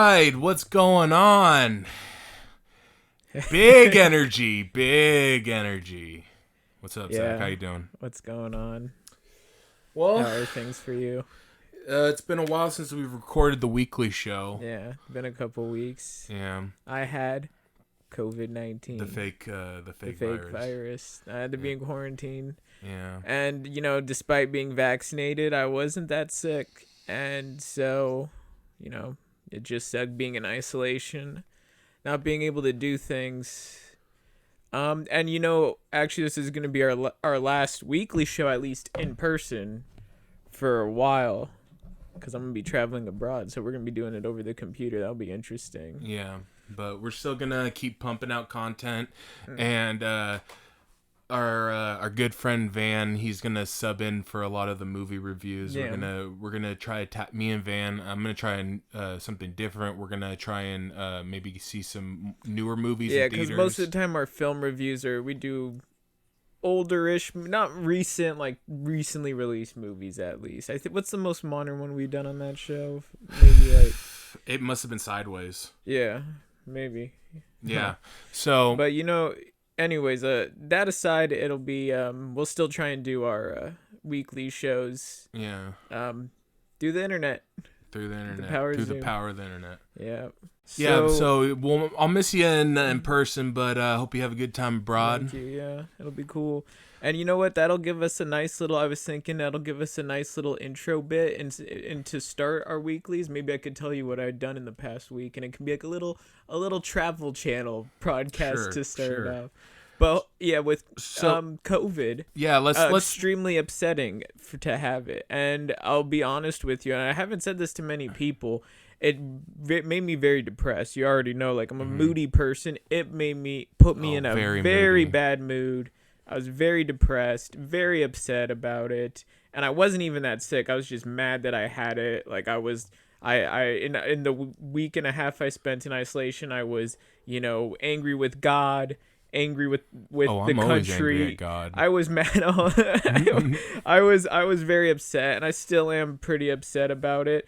right, what's going on? Big energy, big energy. What's up, Zach? How you doing? What's going on? Well, How are things for you? It's been a while since we've recorded the weekly show. Yeah, been a couple weeks. Yeah. I had COVID-19. The fake virus. I had to be in quarantine. Yeah. And, despite being vaccinated, I wasn't that sick. And so, it just sucked being in isolation, not being able to do things. And, actually this is going to be our last weekly show, at least in person, for a while. Because I'm going to be traveling abroad, so we're going to be doing it over the computer. That'll be interesting. Yeah, but we're still going to keep pumping out content. And our good friend Van, he's going to sub in for a lot of the movie reviews. Yeah. We're going to try me and Van, I'm going to try and something different. We're going to try and maybe see some newer movies in theaters. Yeah, because most of the time our film reviews we do older-ish, not recent, like recently released movies at least. I think, what's the most modern one we've done on that show? Maybe like it must have been Sideways. Yeah, maybe. Yeah. So, but anyways, that aside, it'll be we'll still try and do our weekly shows. Yeah. Through the internet. Through the internet. Through the power of the internet. Yeah. So I'll miss you in person, but hope you have a good time abroad. Thank you. Yeah, it'll be cool. And you know what? That'll give us a nice little. I was thinking that'll give us a nice little intro bit, and to start our weeklies. Maybe I could tell you what I've done in the past week, and it can be like a little travel channel podcast to start off. But yeah, with COVID, let's extremely upsetting to have it. And I'll be honest with you, and I haven't said this to many people. It made me very depressed. You already know, like I'm a moody person. It put me in a very bad mood. I was very depressed, very upset about it, and I wasn't even that sick. I was just mad that I had it. Like I was. In the week and a half I spent in isolation, I was angry with God. Angry with the country. At God. I was mad. I was very upset, and I still am pretty upset about it.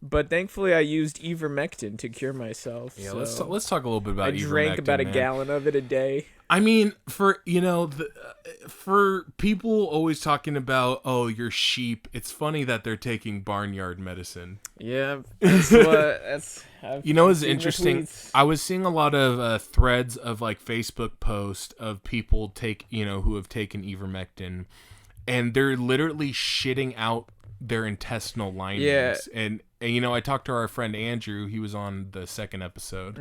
But thankfully, I used ivermectin to cure myself. Yeah, so let's talk a little bit about ivermectin. I drank about a gallon of it a day. I mean, for people always talking about, oh, you're sheep. It's funny that they're taking barnyard medicine. Yeah, that's what. It's interesting. I was seeing a lot of threads of like Facebook posts of people who have taken ivermectin, and they're literally shitting out their intestinal linings. Yeah. And I talked to our friend Andrew. He was on the second episode.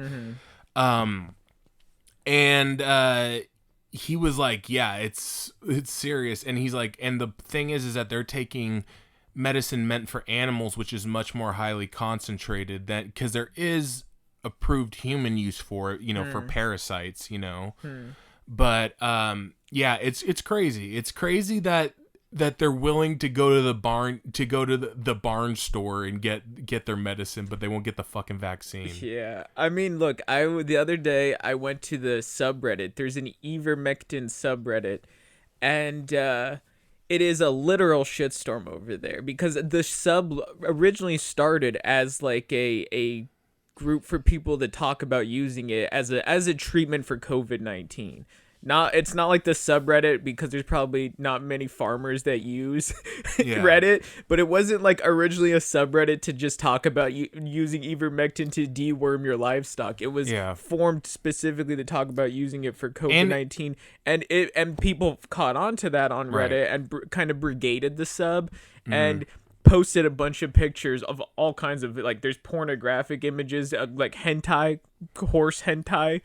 And he was like, yeah, it's serious. And he's like, and the thing is that they're taking medicine meant for animals, which is much more highly concentrated because there is approved human use for it, for parasites, But it's crazy. It's crazy that they're willing to go to the barn store and get their medicine, but they won't get the fucking vaccine. Yeah. I mean, look, the other day I went to the subreddit. There's an ivermectin subreddit, and it is a literal shitstorm over there because the sub originally started as like a group for people to talk about using it as a treatment for COVID-19. It's not like the subreddit because there's probably not many farmers that use Reddit, but it wasn't like originally a subreddit to just talk about using ivermectin to deworm your livestock. It was formed specifically to talk about using it for COVID-19, and people caught on to that on Reddit and kind of brigaded the sub and posted a bunch of pictures of all kinds of, like, there's pornographic images, like hentai, horse hentai.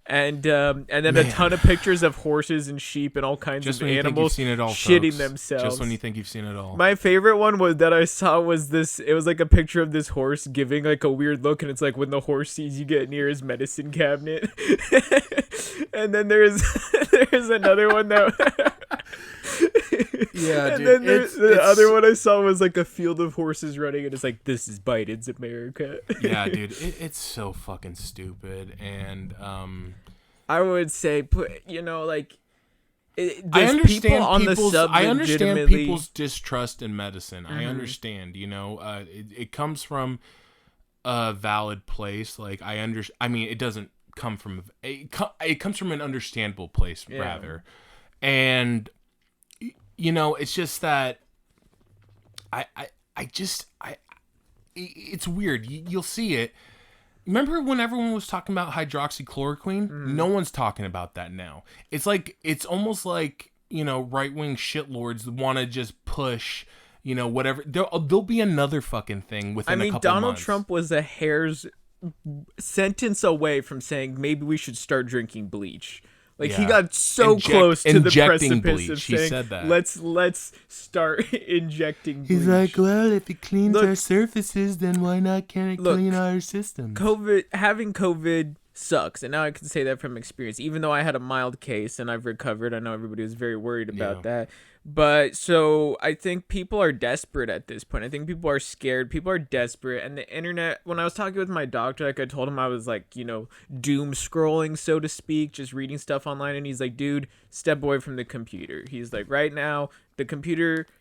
And then a ton of pictures of horses and sheep and all kinds of animals shitting themselves. Just when you think you've seen it all. My favorite one that I saw was this. It was like a picture of this horse giving like a weird look, and it's like when the horse sees you get near his medicine cabinet. And then there's another one that. Yeah, and dude. Then the other one I saw was like a field of horses running, and it's like, this is Biden's America. Yeah, dude. It's so fucking stupid, and I would say, like. I understand people's distrust in medicine. I understand, it comes from a valid place. Like I mean, it doesn't come from it comes from an understandable place rather. And it's just that it's weird. You'll see it. Remember when everyone was talking about hydroxychloroquine? No one's talking about that now. It's almost like, right-wing shitlords want to just push, whatever. There'll be another fucking thing within a couple Donald months. Trump was a hair's sentence away from saying maybe we should start drinking bleach. Like, he got so close to the precipice bleach. of He saying, said that. Let's start injecting bleach. He's like, well, if it cleans our surfaces, then why not can it clean our systems? Having COVID sucks, and now I can say that from experience. Even though I had a mild case and I've recovered, I know everybody was very worried about that. But so I think people are desperate at this point. I think people are scared. People are desperate. And the internet, when I was talking with my doctor, like I told him I was like, doom scrolling, so to speak, just reading stuff online. And he's like, dude, step away from the computer. He's like, right now, the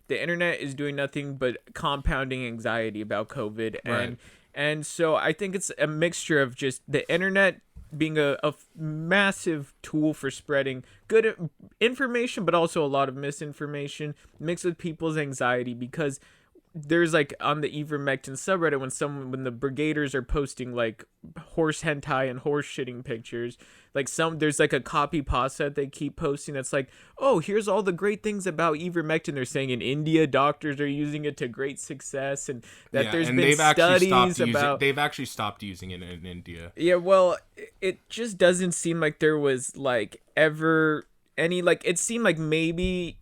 internet is doing nothing but compounding anxiety about COVID. Right. And so I think it's a mixture of just the internet being a massive tool for spreading good information, but also a lot of misinformation mixed with people's anxiety, because there's like on the ivermectin subreddit, when the brigaders are posting like horse hentai and horse shitting pictures, like there's like a copy pasta that they keep posting that's like, oh, here's all the great things about ivermectin. They're saying in India doctors are using it to great success, and that there's been studies about they've actually stopped using it in India. Yeah, well, it just doesn't seem like there was like ever any, like, it seemed like maybe,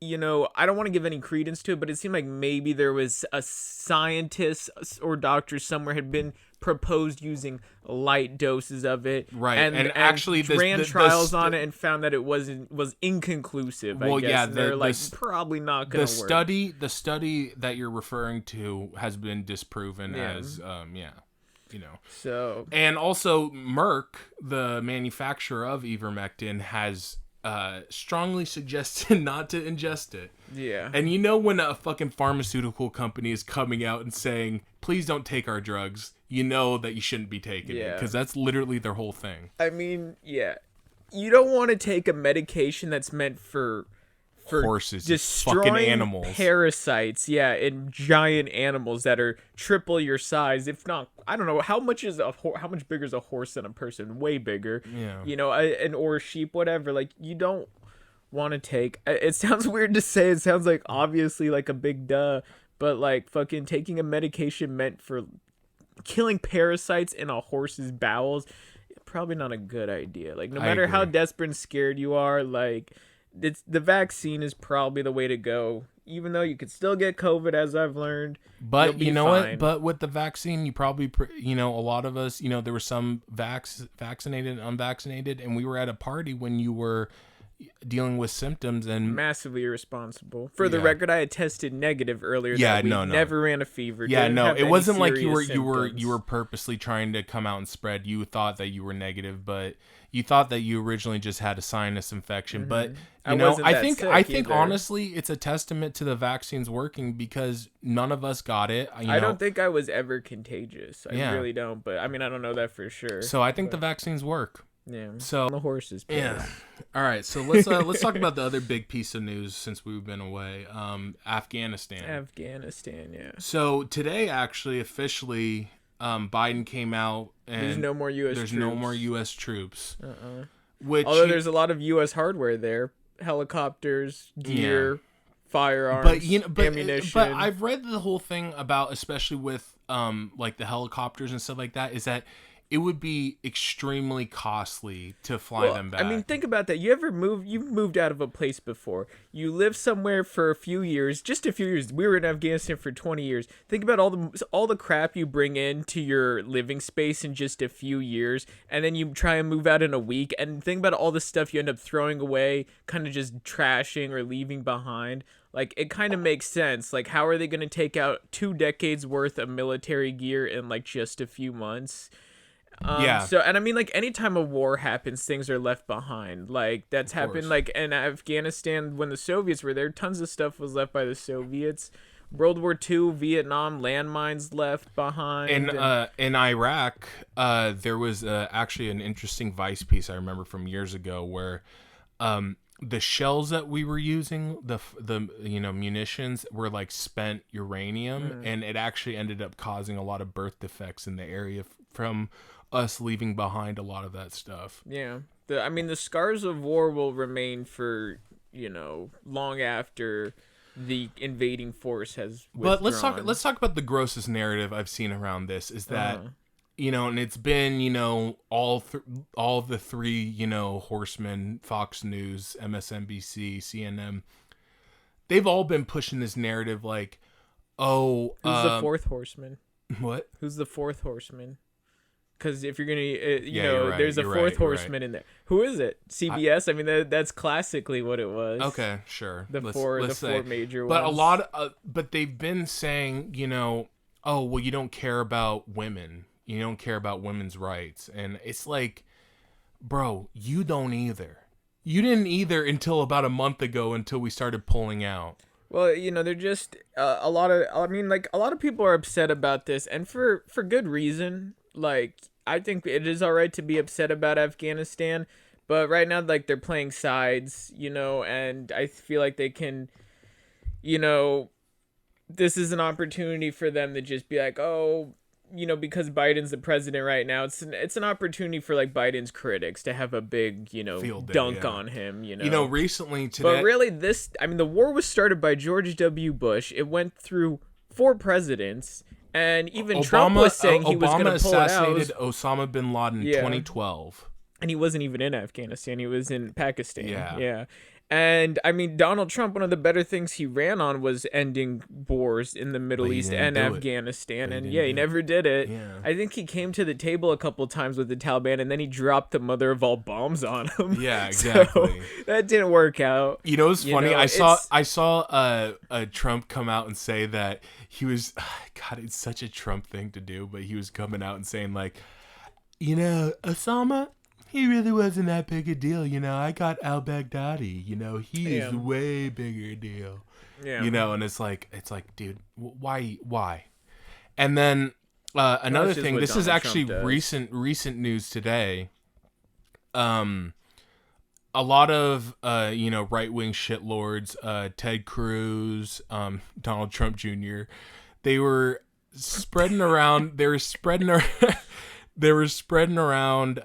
I don't want to give any credence to it, but it seemed like maybe there was a scientist or doctor somewhere had been proposed using light doses of it, right? And actually ran trials on it and found that it was inconclusive. I guess. They're probably not going to work. The study that you're referring to has been disproven as So, and also Merck, the manufacturer of ivermectin, has strongly suggested not to ingest it. Yeah. And when a fucking pharmaceutical company is coming out and saying, please don't take our drugs, that you shouldn't be taking it, because that's literally their whole thing. I mean, yeah. You don't want to take a medication that's meant for horses, destroying fucking animals, parasites, in giant animals that are triple your size, if not, I don't know, how much bigger is a horse than a person? Way bigger. Yeah. Or sheep, whatever. Like, you don't want to take, it sounds weird to say, it sounds like obviously like a big duh, but like fucking taking a medication meant for killing parasites in a horse's bowels, probably not a good idea. Like, no matter how desperate and scared you are, like, the vaccine is probably the way to go, even though you could still get COVID, as I've learned. But you know what? But with the vaccine, you probably, a lot of us, there were some vaccinated and unvaccinated, and we were at a party when you were dealing with symptoms and massively irresponsible. For the record, I had tested negative earlier. Never ran a fever. Yeah, no, it wasn't like you were purposely trying to come out and spread. You thought that you were negative, but you thought that you originally just had a sinus infection. But I think honestly, it's a testament to the vaccines working, because none of us got it. I don't think I was ever contagious. I really don't. But I mean, I don't know that for sure. So I think the vaccines work. Yeah. So the horses. Yeah. All right. So let's talk about the other big piece of news since we've been away. Afghanistan. Yeah. So today, actually, officially, Biden came out and there's no more U.S. troops. Although there's a lot of U.S. hardware there, helicopters, gear, firearms, ammunition. But I've read the whole thing about, especially with like the helicopters and stuff like that, is that it would be extremely costly to fly them back. I mean, think about that. You've moved out of a place before. You lived somewhere for a few years, just a few years. We were in Afghanistan for 20 years. Think about all the crap you bring into your living space in just a few years, and then you try and move out in a week, and think about all the stuff you end up throwing away, kind of just trashing or leaving behind. Like, it kind of makes sense. Like, how are they going to take out 2 decades worth of military gear in like just a few months? So, and I mean, like, anytime a war happens, things are left behind. Like, that's happened, like, in Afghanistan when the Soviets were there. Tons of stuff was left by the Soviets. World War II, Vietnam, landmines left behind. In Iraq, there was actually an interesting Vice piece I remember from years ago where the shells that we were using, the munitions, were like spent uranium, and it actually ended up causing a lot of birth defects in the area from us leaving behind a lot of that stuff. Yeah. The scars of war will remain for, long after the invading force has withdrawn. But let's talk about the grossest narrative I've seen around this is that and it's been all of the three horsemen, Fox News, MSNBC, CNN, they've all been pushing this narrative like, who's the fourth horseman? What? Who's the fourth horseman? Because if you're gonna, right, there's a fourth horseman right. in there. Who is it? CBS. I mean, that's classically what it was. Okay, sure. The four major but ones. But they've been saying, oh well, you don't care about women. You don't care about women's rights, and it's like, bro, you don't either. You didn't either until about a month ago, until we started pulling out. Well, they're just a lot of people are upset about this, and for good reason. Like, I think it is all right to be upset about Afghanistan, but right now, like, they're playing sides, and I feel like they can, this is an opportunity for them to just be like, oh, because Biden's the president right now, it's an opportunity for, like, Biden's critics to have a big, Field day, dunk yeah. on him, Recently today. But really, the war was started by George W. Bush. It went through 4 presidents. And even Trump was saying he was going to pull it out. Obama assassinated Osama bin Laden in 2012. And he wasn't even in Afghanistan. He was in Pakistan. Yeah. And, Donald Trump, one of the better things he ran on was ending wars in the Middle East and Afghanistan. And, he never did it. Yeah. I think he came to the table a couple times with the Taliban, and then he dropped the mother of all bombs on them. Yeah, exactly. So, that didn't work out. It's funny. I saw Trump come out and say that he was, God, it's such a Trump thing to do, but he was coming out and saying, like, Osama, he really wasn't that big a deal. I got al-Baghdadi. He is a way bigger deal. Yeah. And it's like, dude, why? And then another thing. This is actually recent news today. A lot of right-wing shitlords, Ted Cruz, Donald Trump Jr., they were spreading around. They were spreading around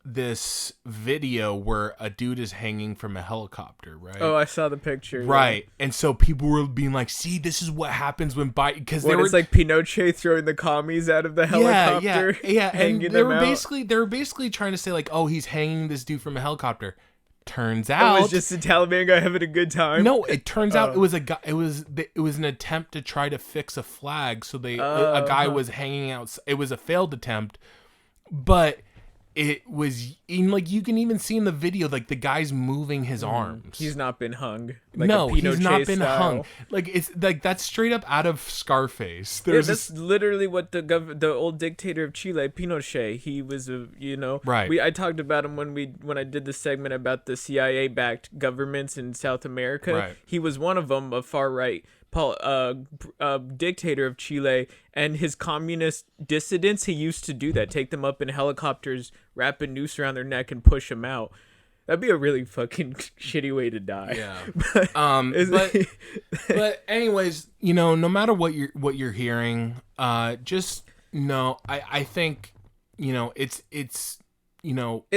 this video where a dude is hanging from a helicopter, right? Oh, I saw the picture. Right. Yeah. And so people were being like, see, this is what happens when Biden... Because it's like Pinochet throwing the commies out of the helicopter. Yeah. And they were basically trying to say, like, oh, he's hanging this dude from a helicopter. Turns out... It was just a Taliban guy having a good time? No, it turns out it was a guy... It was an attempt to try to fix a flag, so a guy was hanging out... It was a failed attempt, but... It was like you can even see in the video, like the guy's moving his arms. He's not been hung. Like he's not been hung. Like it's like that's straight up out of Scarface. That's literally what the old dictator of Chile, Pinochet. He was right. I talked about him when I did the segment about the CIA-backed governments in South America. Right. He was one of them, a far right dictator of Chile, and his communist dissidents, he used to do that, take them up in helicopters, wrap a noose around their neck, and push them out. That'd be a really fucking shitty way to die. Yeah. But anyways, no matter what you're hearing, just know I think it's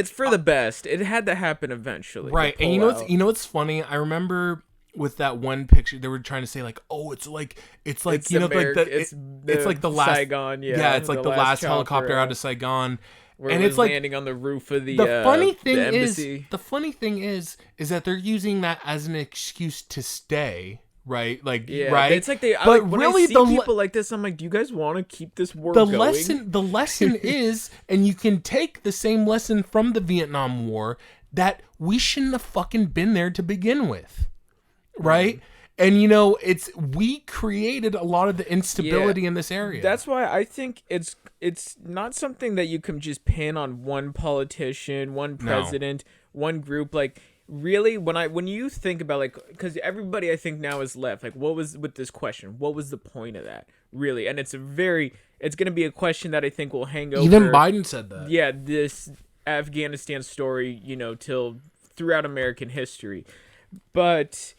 for the best. It had to happen eventually. Right. And what's funny? I remember with that one picture, they were trying to say like, oh, it's like it's like the last Saigon, it's like the last helicopter out of Saigon, and it's like landing on the roof of the funny thing the embassy. The funny thing is that they're using that as an excuse to stay. Right, like right. It's like when I see people like this, I'm like, do you guys want to keep this war going? The lesson is, and you can take the same lesson from the Vietnam War, that we shouldn't have fucking been there to begin with. Right? And we created a lot of the instability in this area. That's why I think it's not something that you can just pin on one politician, one president, one group. Like really, when you think about, like, because everybody I think now is left, like, what was with this question? What was the point of that, really? And it's going to be a question that I think will hang over. Even Biden said that. Yeah, this Afghanistan story, till throughout American history, but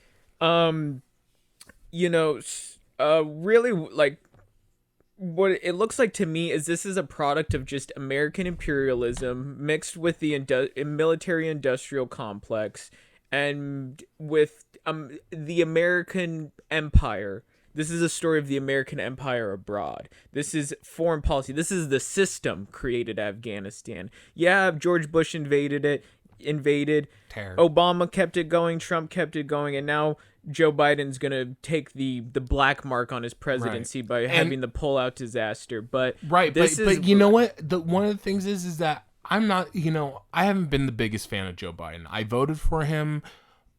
really, like, what it looks like to me is this is a product of just American imperialism mixed with the military industrial complex and with the American empire. This is a story of the American empire abroad. This is foreign policy. This is the system created Afghanistan. Yeah, George Bush invaded. Terror. Obama kept it going. Trump kept it going. And now Joe Biden's going to take the black mark on his presidency by having the pullout disaster. But but you know what? One of the things is that I'm not, I haven't been the biggest fan of Joe Biden. I voted for him,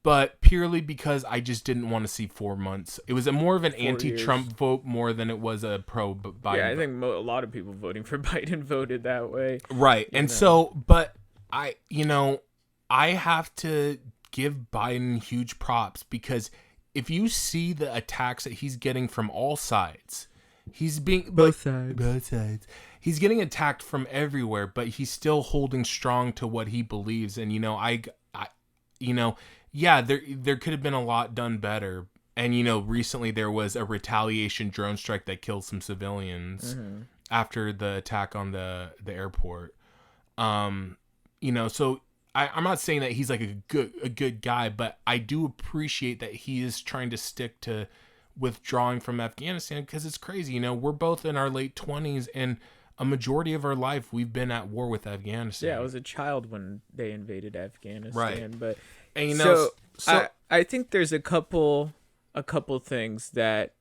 but purely because I just didn't want to see 4 months. It was more of an anti-Trump vote more than it was a pro-Biden. Yeah, I think a lot of people voting for Biden voted that way. Right. And so, but I have to give Biden huge props, because if you see the attacks that he's getting from all sides, both sides. He's getting attacked from everywhere, but he's still holding strong to what he believes. And there could have been a lot done better. And recently there was a retaliation drone strike that killed some civilians after the attack on the airport. So I'm not saying that he's like a good guy, but I do appreciate that he is trying to stick to withdrawing from Afghanistan, because it's crazy. We're both in our late 20s, and a majority of our life we've been at war with Afghanistan. Yeah, I was a child when they invaded Afghanistan. Right. But and, so I think there's a couple things that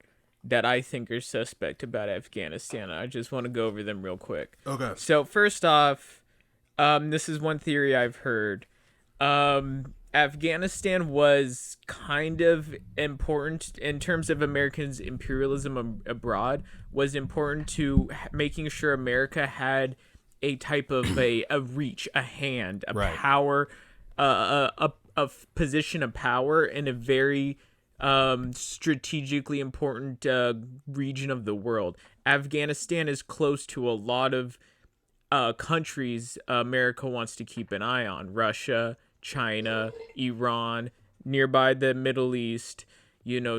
I think are suspect about Afghanistan. I just want to go over them real quick. Okay. So first off, this is one theory I've heard. Afghanistan was kind of important in terms of Americans' imperialism abroad, was important to making sure America had a type of a reach, a hand, a power, a position of power in a very strategically important region of the world. Afghanistan is close to a lot of countries America wants to keep an eye on: Russia, China, Iran, nearby the Middle East.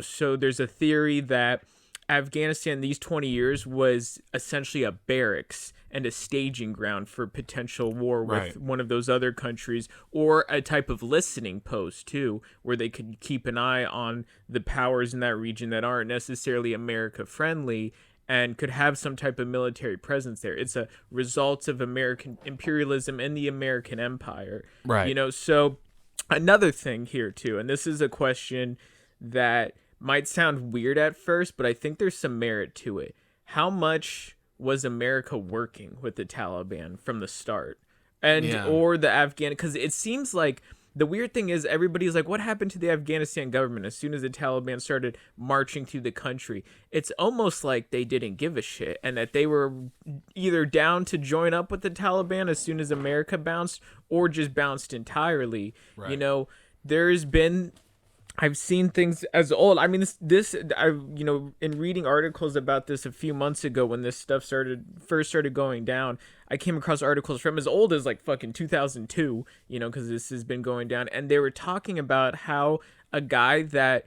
So there's a theory that Afghanistan these 20 years was essentially a barracks and a staging ground for potential war with one of those other countries, or a type of listening post too, where they could keep an eye on the powers in that region that aren't necessarily America friendly, and could have some type of military presence there. It's a result of American imperialism and the American empire. Right. So another thing here too, and this is a question that might sound weird at first, but I think there's some merit to it. How much was America working with the Taliban from the start? Or the Afghan, because it seems like the weird thing is everybody's like, what happened to the Afghanistan government as soon as the Taliban started marching through the country? It's almost like they didn't give a shit, and that they were either down to join up with the Taliban as soon as America bounced, or just bounced entirely. Right. I've seen things as old. I mean, in reading articles about this a few months ago when this stuff first started going down, I came across articles from as old as like fucking 2002, because this has been going down. And they were talking about how a guy that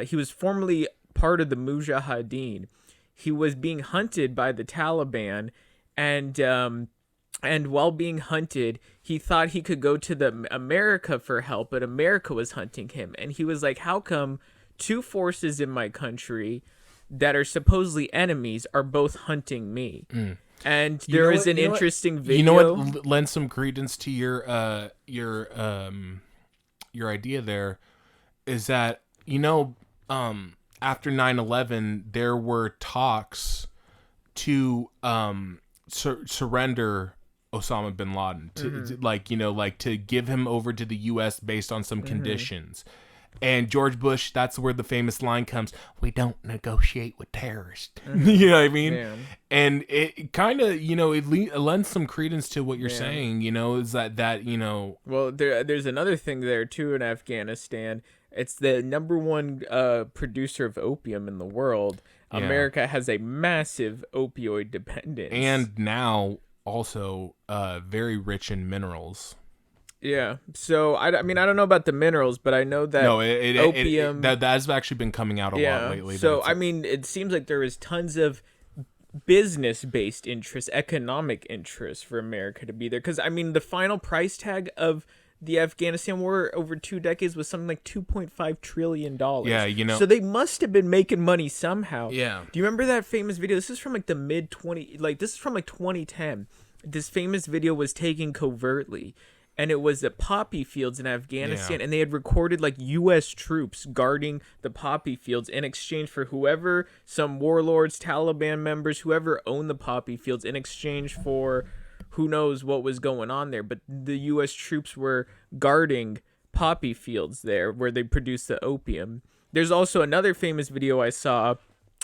he was formerly part of the Mujahideen, he was being hunted by the Taliban, and while being hunted, he thought he could go to America for help, but America was hunting him. And he was like, how come two forces in my country that are supposedly enemies are both hunting me? And there is an interesting video. You know what lends some credence to your idea there is that, after 9/11, there were talks to surrender Osama bin Laden, to give him over to the U.S. based on some conditions. And George Bush, that's where the famous line comes, "We don't negotiate with terrorists." You know what I mean? And it kind of, it lends some credence to what you're Yeah. saying, is that. Well, there's another thing there too in Afghanistan. It's the number one producer of opium in the world. Yeah. America has a massive opioid dependence. And now also very rich in minerals. Yeah. So I mean I don't know about the minerals, but I know that opium that's actually been coming out a lot lately. So I mean, it seems like there is tons of business-based interest, economic interest for America to be there. Because I mean, the final price tag of the Afghanistan war over 2 decades was something like $2.5 trillion. Yeah, So they must have been making money somehow. Yeah. Do you remember that famous video? This is from like the this is from like 2010. This famous video was taken covertly, and it was the poppy fields in Afghanistan, and they had recorded like U.S. troops guarding the poppy fields in exchange for whoever, some warlords, Taliban members, whoever owned the poppy fields, in exchange for who knows what was going on there. But the U.S. troops were guarding poppy fields there where they produced the opium. There's also another famous video I saw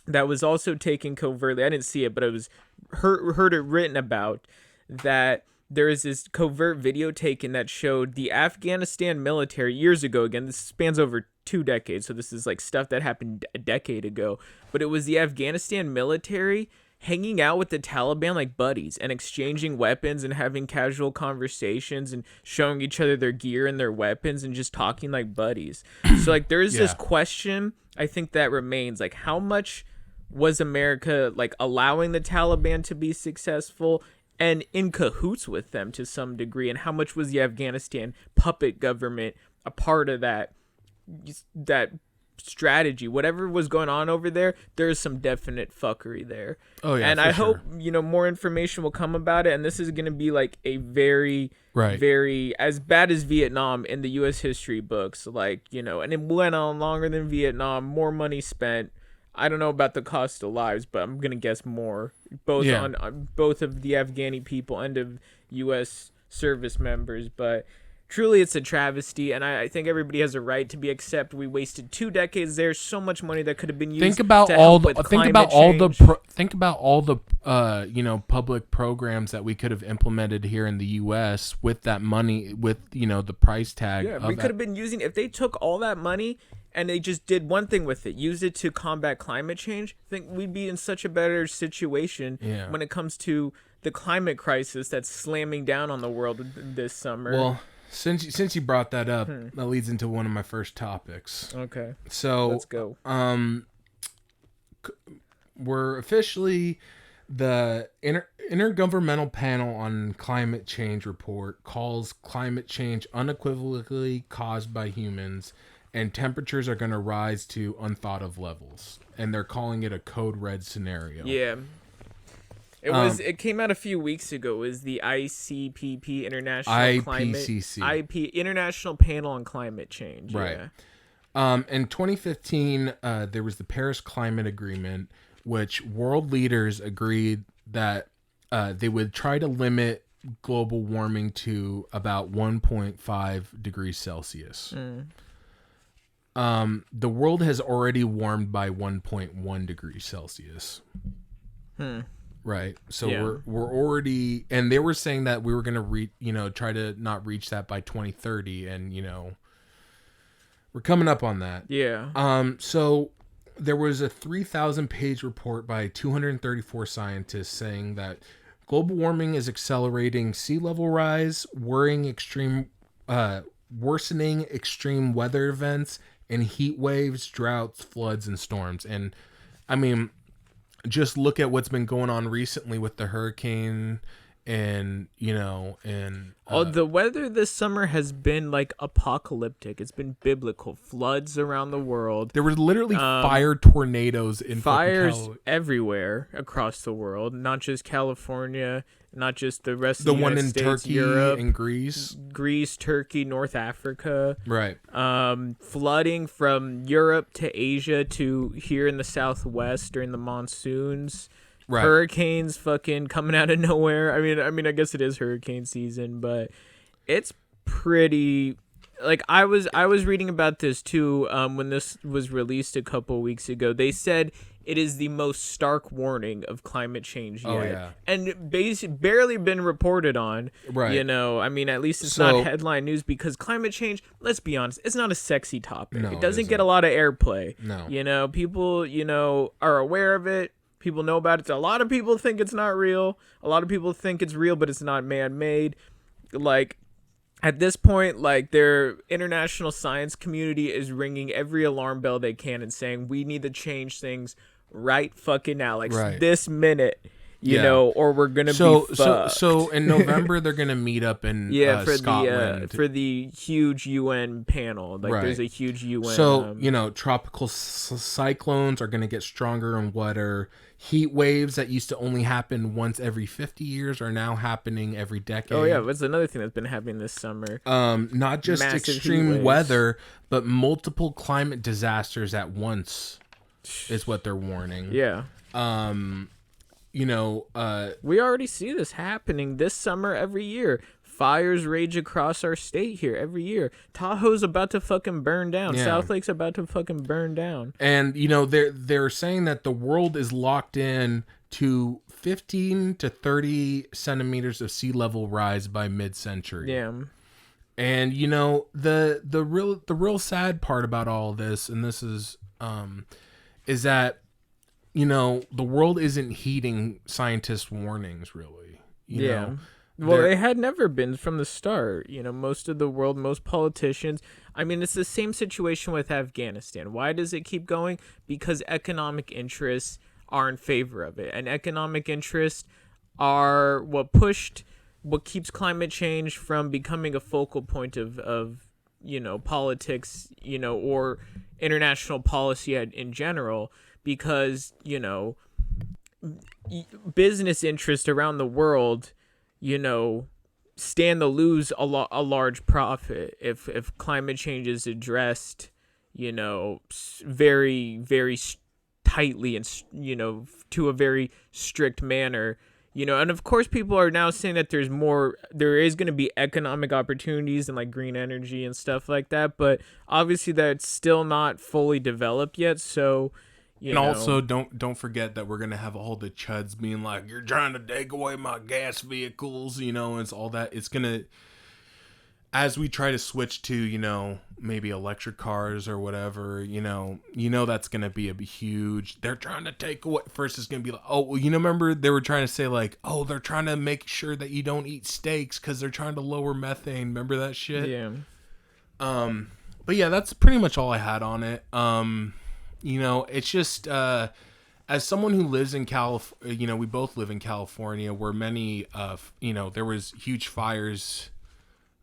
that was also taken covertly. I didn't see it, but I was heard it written about that. There is this covert video taken that showed the Afghanistan military years ago. Again, this spans over 2 decades, so this is like stuff that happened a decade ago. But it was the Afghanistan military hanging out with the Taliban like buddies and exchanging weapons and having casual conversations and showing each other their gear and their weapons and just talking like buddies. So like there is this question, I think, that remains, like, how much was America like allowing the Taliban to be successful and in cahoots with them to some degree, and how much was the Afghanistan puppet government a part of that strategy? Whatever was going on over there, there's some definite fuckery there. Oh yeah, and I hope more information will come about it. And this is going to be like a very, very as bad as Vietnam in the U.S. history books. Like, and it went on longer than Vietnam. More money spent. I don't know about the cost of lives, but I'm gonna guess more, both on both of the Afghani people and of U.S. service members. But truly, it's a travesty, and I think everybody has a right to be accepted. We wasted 2 decades there, so much money that could have been used. Think about all the public programs that we could have implemented here in the U.S. with that money, with the price tag. Yeah, we could have been using, if they took all that money and they just did one thing with it, use it to combat climate change, I think we'd be in such a better situation when it comes to the climate crisis that's slamming down on the world this summer. Well, since you brought that up, that leads into one of my first topics. Okay. So let's go. We're officially the Intergovernmental Panel on Climate Change report calls climate change unequivocally caused by humans, and temperatures are going to rise to unthought of levels, and they're calling it a code red scenario. Yeah. It came out a few weeks ago. It was the ICPP, International Panel on Climate Change. Right. Yeah. In 2015, there was the Paris Climate Agreement, which world leaders agreed that they would try to limit global warming to about 1.5 degrees Celsius. The world has already warmed by 1.1 degrees Celsius. Right. So we're already, and they were saying that we were going to try to not reach that by 2030, and we're coming up on that. Yeah. So there was a 3,000-page report by 234 scientists saying that global warming is accelerating sea level rise, worsening extreme weather events, and heat waves, droughts, floods, and storms. And I mean, just look at what's been going on recently with the hurricane, and the weather this summer has been like apocalyptic. It's been biblical. Floods around the world. There were literally fire tornadoes in fires everywhere across the world, not just California, not just the rest of the United States, one in Turkey, Europe, and Greece, Turkey, North Africa. Right. Flooding from Europe to Asia to here in the Southwest during the monsoons. Right. Hurricanes fucking coming out of nowhere. I mean, I guess it is hurricane season, but it's pretty. Like I was reading about this too. When this was released a couple weeks ago, they said it is the most stark warning of climate change yet. Oh, yeah. And barely been reported on. Right. You know, I mean, at least it's not headline news, because climate change, let's be honest, it's not a sexy topic. No, it doesn't it get a lot of airplay. No. You know, people, you know, are aware of it. People know about it. A lot of people think it's not real. A lot of people think it's real, but it's not man-made. Like, at this point, like, their international science community is ringing every alarm bell they can and saying, we need to change things right fucking now. Like, this minute. You know, or we're gonna be fucked. So in November they're gonna meet up in for Scotland for the huge UN panel. Like, there's a huge UN. So you know, tropical cyclones are gonna get stronger and wetter. Heat waves that used to only happen once every 50 years are now happening every decade. Oh yeah, that's another thing that's been happening this summer. Not just Massive extreme weather, but multiple climate disasters at once is what they're warning. Yeah. You know, we already see this happening this summer every year. Fires rage across our state here every year. Tahoe's about to fucking burn down. Yeah. South Lake's about to fucking burn down. And you know, they're saying that the world is locked in to 15 to 30 centimeters of sea level rise by mid-century. Yeah. And you know, the real sad part about all this, and this is that, you know, the world isn't heeding scientists' warnings, really. You know? Well, they had never been from the start. You know, most of the world, most politicians. I mean, it's the same situation with Afghanistan. Why does it keep going? Because economic interests are in favor of it. And economic interests are what keeps climate change from becoming a focal point of you know, politics, you know, or international policy in general. Because, you know, business interest around the world, you know, stand to lose a large profit if climate change is addressed, you know, very, very tightly and, you know, to a very strict manner. You know, and of course people are now saying that there is going to be economic opportunities and like green energy and stuff like that. But obviously that's still not fully developed yet. So, you know. Also, don't forget that we're gonna have all the chuds being like, "You're trying to take away my gas vehicles," you know, and it's all that. It's gonna, as we try to switch to, you know, maybe electric cars or whatever, you know, that's gonna be a huge. They're trying to take away. First, it's gonna be like, oh, well, you know, remember they were trying to say like, oh, they're trying to make sure that you don't eat steaks because they're trying to lower methane. Remember that shit? Yeah. But yeah, that's pretty much all I had on it. You know, it's just, as someone who lives in California, you know, we both live in California, where many you know, there was huge fires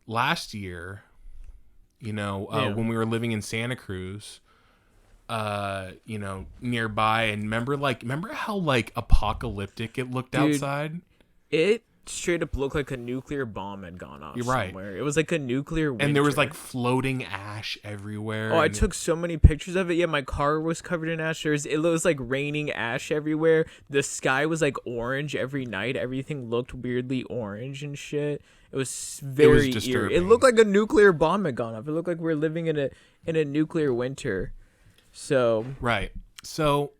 last year, you know, when we were living in Santa Cruz, you know, nearby. And remember how like apocalyptic it looked outside? It straight up looked like a nuclear bomb had gone off. You're right. Somewhere. It was like a nuclear winter. And there was like floating ash everywhere. Oh, I took so many pictures of it. Yeah, my car was covered in ash. It was like raining ash everywhere. The sky was like orange every night. Everything looked weirdly orange and shit. It was very eerie. It looked like a nuclear bomb had gone off. It looked like we were living in a nuclear winter. So right. So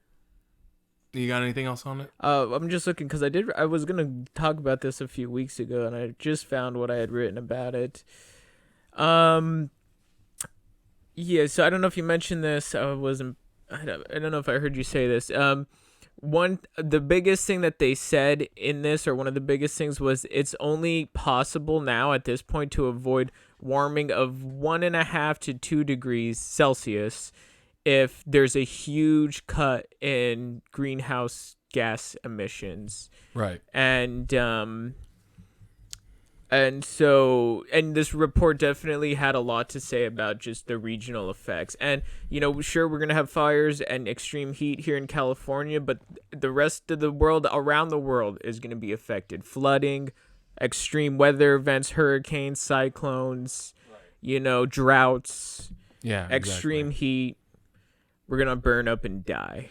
you got anything else on it? I'm just looking because I was gonna talk about this a few weeks ago, and I just found what I had written about it. Yeah. So I don't know if you mentioned this. I don't know if I heard you say this. The biggest thing that they said in this, or one of the biggest things, was it's only possible now at this point to avoid warming of 1.5 to 2 degrees Celsius if there's a huge cut in greenhouse gas emissions. Right. And this report definitely had a lot to say about just the regional effects. And, you know, sure, we're going to have fires and extreme heat here in California, but the rest of the world, around the world, is going to be affected. Flooding, extreme weather events, hurricanes, cyclones, you know, droughts, extreme heat. We're going to burn up and die.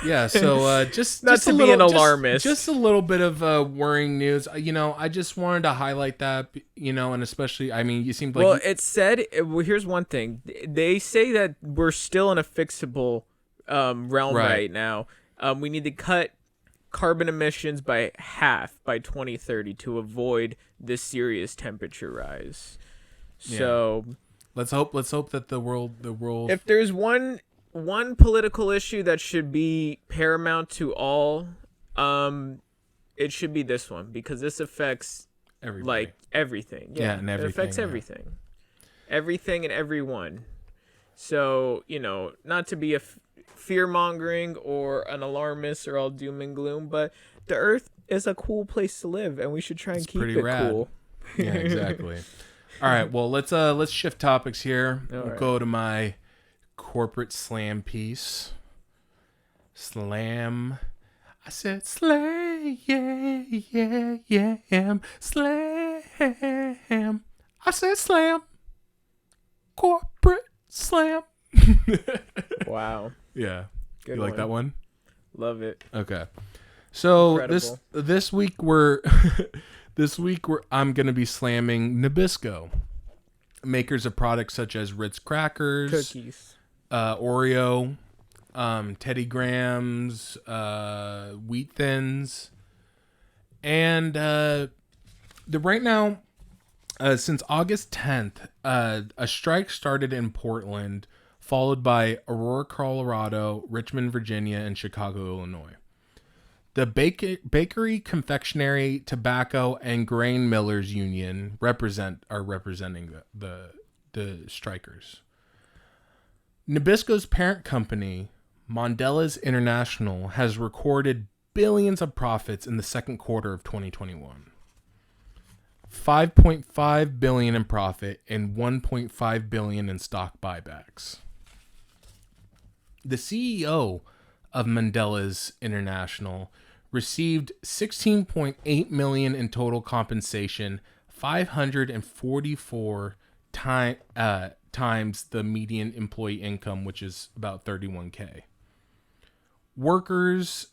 Yeah, so just not just to a be little, an alarmist. Just a little bit of worrying news. You know, I just wanted to highlight that, you know, and especially, I mean, you seemed like... Well, it said... Well, here's one thing. They say that we're still in a fixable realm right now. We need to cut carbon emissions by half by 2030 to avoid this serious temperature rise. So let's hope that the world if there's one political issue that should be paramount to all, it should be this one, because this affects everybody. like everything. Yeah, and everything. It affects everything. Everything and everyone. So, not to be a fear-mongering or an alarmist or all doom and gloom, but the Earth is a cool place to live, and we should try and keep it rad. cool. Yeah, exactly. All right, well, let's shift topics here. We'll go to my corporate slam piece. Slam. I said slam. Slam. I said slam. Corporate slam. Wow. Yeah. Good You like one. that one? Love it. Okay. So Incredible. this week I'm gonna be slamming Nabisco, makers of products such as Ritz crackers, Cookies, Oreo, Teddy Grahams, Wheat Thins, and right now, since August 10th, a strike started in Portland, followed by Aurora, Colorado, Richmond, Virginia, and Chicago, Illinois. The Bakery, Confectionery, Tobacco, and Grain Millers Union are representing the strikers. Nabisco's parent company, Mondelez International, has recorded billions of profits in the second quarter of 2021. $5.5 billion in profit and $1.5 billion in stock buybacks. The CEO of Mondelez International received $16.8 million in total compensation, 544 times the median employee income, which is about $31K. Workers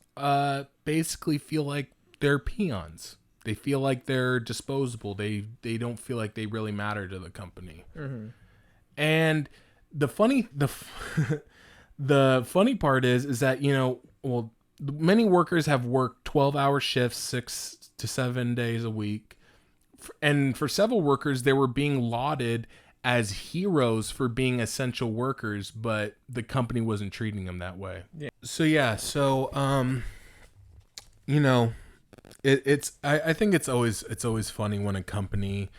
basically feel like they're peons. They feel like they're disposable. They don't feel like they really matter to the company. Mm-hmm. And the funny part is that, many workers have worked 12-hour shifts, 6 to 7 days a week. And for several workers, they were being lauded as heroes for being essential workers, but the company wasn't treating them that way. Yeah. I think it's always funny when a company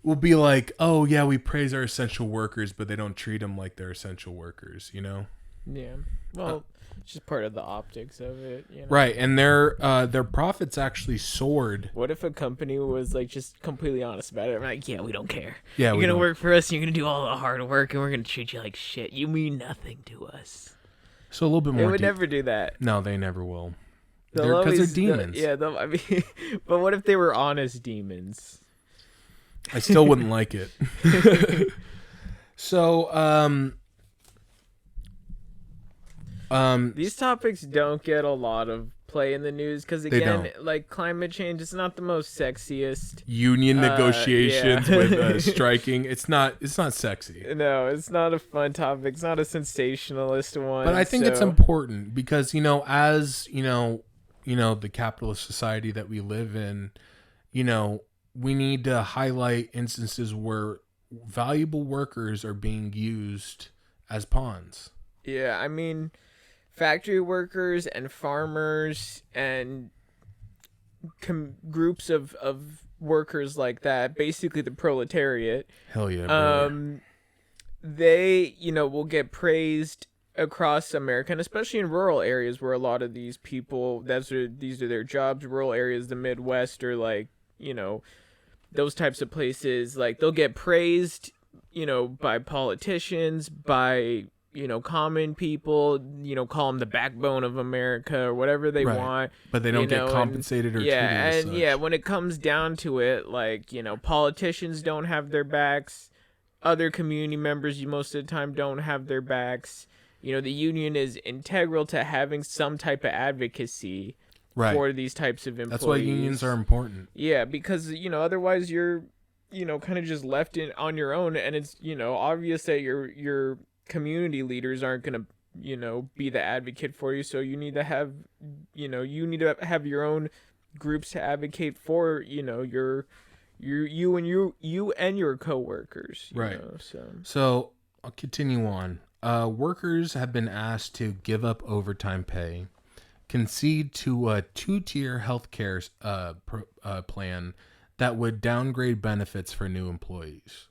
will be like, oh yeah, we praise our essential workers, but they don't treat them like they're essential workers, Yeah. Well, it's just part of the optics of it, Right, and their profits actually soared. What if a company was like just completely honest about it? I'm like, yeah, we don't care. Yeah, you're gonna work for us. You're gonna do all the hard work, and we're gonna treat you like shit. You mean nothing to us. So a little bit more. They would never do that. No, they never will. Because they're demons. But what if they were honest demons? I still wouldn't like it. So, these topics don't get a lot of play in the news because, again, like climate change, it's not the most sexiest. Union negotiations with striking. It's not sexy. No, it's not a fun topic. It's not a sensationalist one. But I think it's important because, as the capitalist society that we live in, we need to highlight instances where valuable workers are being used as pawns. Yeah, I mean, factory workers and farmers and groups of workers like that, basically the proletariat. Hell yeah. They, will get praised across America, and especially in rural areas where a lot of these people, these are their jobs. Rural areas, the Midwest, or like, those types of places, like they'll get praised, by politicians, by common people, call them the backbone of America or whatever they want. But they don't get compensated or treated as such. When it comes down to it, like, politicians don't have their backs. Other community members, most of the time, don't have their backs. The union is integral to having some type of advocacy for these types of employees. That's why unions are important. Yeah, because, otherwise you're, kind of just left on your own, and it's, obvious that your community leaders aren't going to be the advocate for you. So you need to have, your own groups to advocate for, you and your coworkers. Right. So So I'll continue on. Workers have been asked to give up overtime pay, concede to a 2-tier healthcare plan that would downgrade benefits for new employees.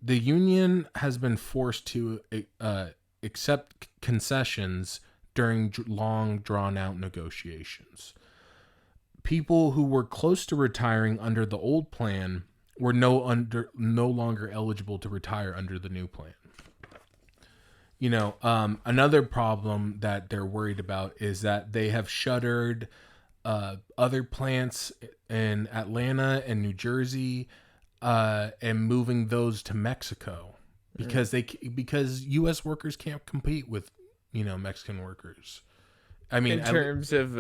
The union has been forced to accept concessions during long, drawn-out negotiations. People who were close to retiring under the old plan were no longer eligible to retire under the new plan. Another problem that they're worried about is that they have shuttered other plants in Atlanta and New Jersey, and moving those to Mexico because because U.S. workers can't compete with Mexican workers. I mean, in terms of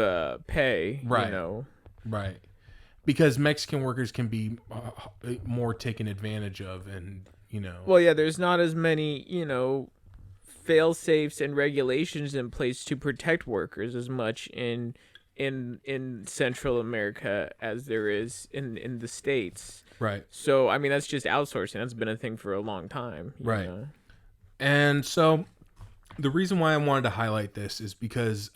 pay, right, right, because Mexican workers can be more taken advantage of, and Well, yeah, there's not as many fail safes and regulations in place to protect workers as much in Central America as there is in the States. Right. So, I mean, that's just outsourcing. That's been a thing for a long time. Right. And so the reason why I wanted to highlight this is because,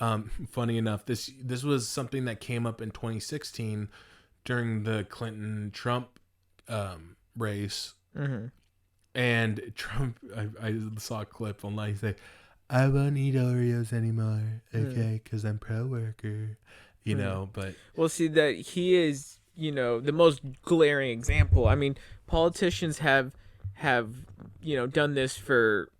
funny enough, this was something that came up in 2016 during the Clinton-Trump race. Mm-hmm. And Trump, I saw a clip online say, I won't eat Oreos anymore, okay, because I'm pro-worker, but... Well, see, that he is, the most glaring example. I mean, politicians have done this for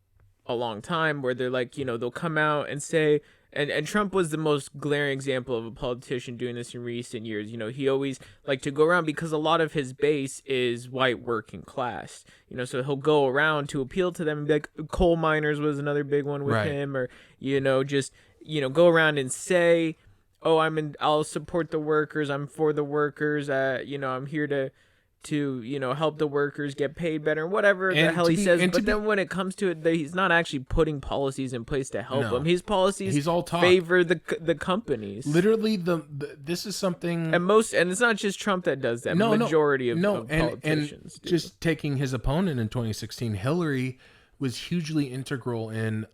a long time where they're like, they'll come out and say... And Trump was the most glaring example of a politician doing this in recent years. He always liked to go around because a lot of his base is white working class. So he'll go around to appeal to them and be like, coal miners was another big one with him, or, just, go around and say, oh, I'll support the workers. I'm for the workers. I'm here to help the workers get paid better, whatever the hell he says. But then when it comes to it, he's not actually putting policies in place to help them. His policies he's all talk. Favor the companies. Literally, this is something... And it's not just Trump that does that. Majority of politicians do. Just taking his opponent in 2016, Hillary was hugely integral in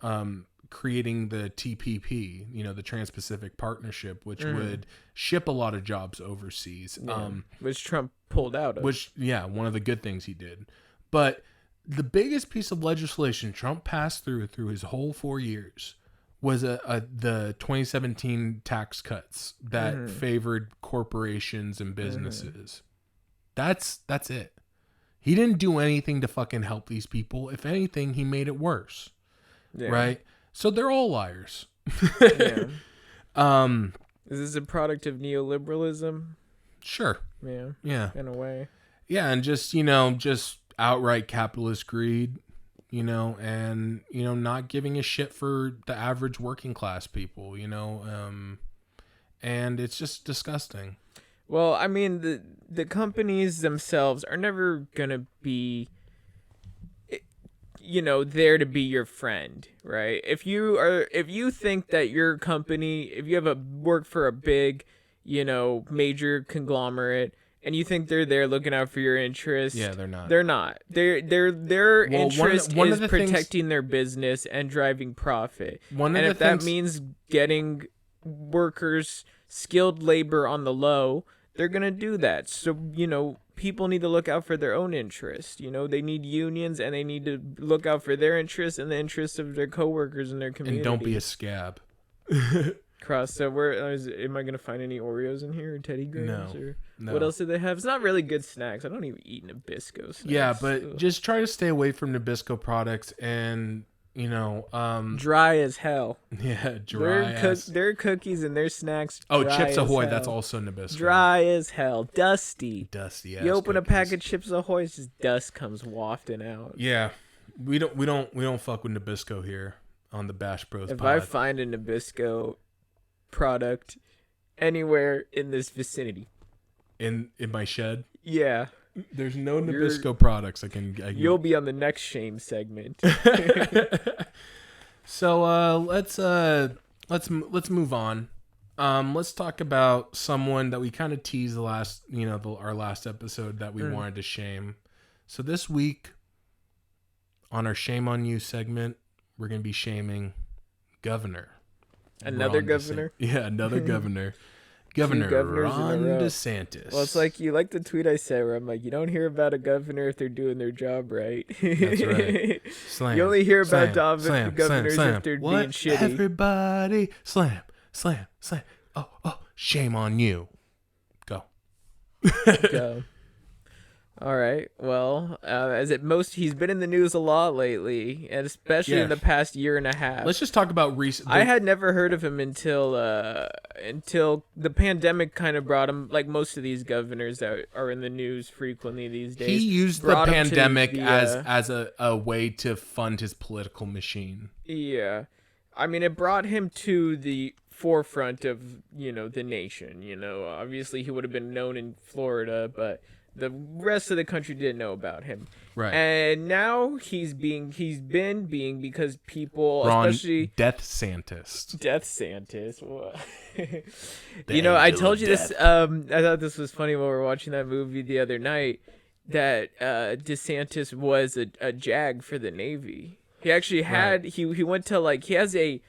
creating the TPP, the Trans-Pacific Partnership, which would ship a lot of jobs overseas. Which Trump pulled out of. One of the good things he did. But the biggest piece of legislation Trump passed through his whole 4 years was the 2017 tax cuts that favored corporations and businesses. That's it. He didn't do anything to fucking help these people. If anything, he made it worse. Yeah. Right? So they're all liars. Yeah. Is this a product of neoliberalism? Sure. Yeah. Yeah. In a way. Yeah, and just outright capitalist greed, and not giving a shit for the average working class people, and it's just disgusting. Well, I mean, the companies themselves are never gonna be there to be your friend, right? If you think that your company, if you have work for a big, major conglomerate, and you think they're there looking out for your interests, yeah, they're not. They're not. Their interest is protecting their business and driving profit. And if that means getting workers, skilled labor on the low, they're gonna do that. So people need to look out for their own interests. They need unions, and they need to look out for their interests and the interests of their coworkers and their community. And don't be a scab. Cross. So am I gonna find any Oreos in here or Teddy Grahams? No. What else do they have? It's not really good snacks. I don't even eat Nabisco snacks. Yeah, but just try to stay away from Nabisco products and dry as hell. Yeah, dry. Their cookies and their snacks. Oh, Chips Ahoy, that's also Nabisco. Dry as hell, dusty. Dusty. You open a pack of Chips Ahoy, it's just dust comes wafting out. Yeah, we don't fuck with Nabisco here on the Bash Bros. If I find a Nabisco product anywhere in this vicinity, in my shed, yeah. There's no Nabisco products I can. You'll be on the next shame segment. So let's move on. Let's talk about someone that we kind of teased our last episode that we wanted to shame. So this week on our Shame on You segment, we're going to be shaming Governor. Another governor? Another governor. Governor Ron DeSantis. Well, it's like you like the tweet I said where I'm like, you don't hear about a governor if they're doing their job right. That's right. Slam. You only hear about slam, governors if they're being shitty. Everybody, slam. Oh, shame on you. Go. Go. All right. Well, he's been in the news a lot lately, and especially in the past year and a half. Let's just talk about recent. I had never heard of him until the pandemic kind of brought him, like most of these governors that are in the news frequently these days. He used the pandemic as a way to fund his political machine. Yeah. I mean, it brought him to the forefront of, the nation. Obviously he would have been known in Florida, but the rest of the country didn't know about him. Right. And now he's been because people, Ron especially Desantis. I told you this. I thought this was funny when we were watching that movie the other night, that DeSantis was a JAG for the Navy. He actually had, he went to he has a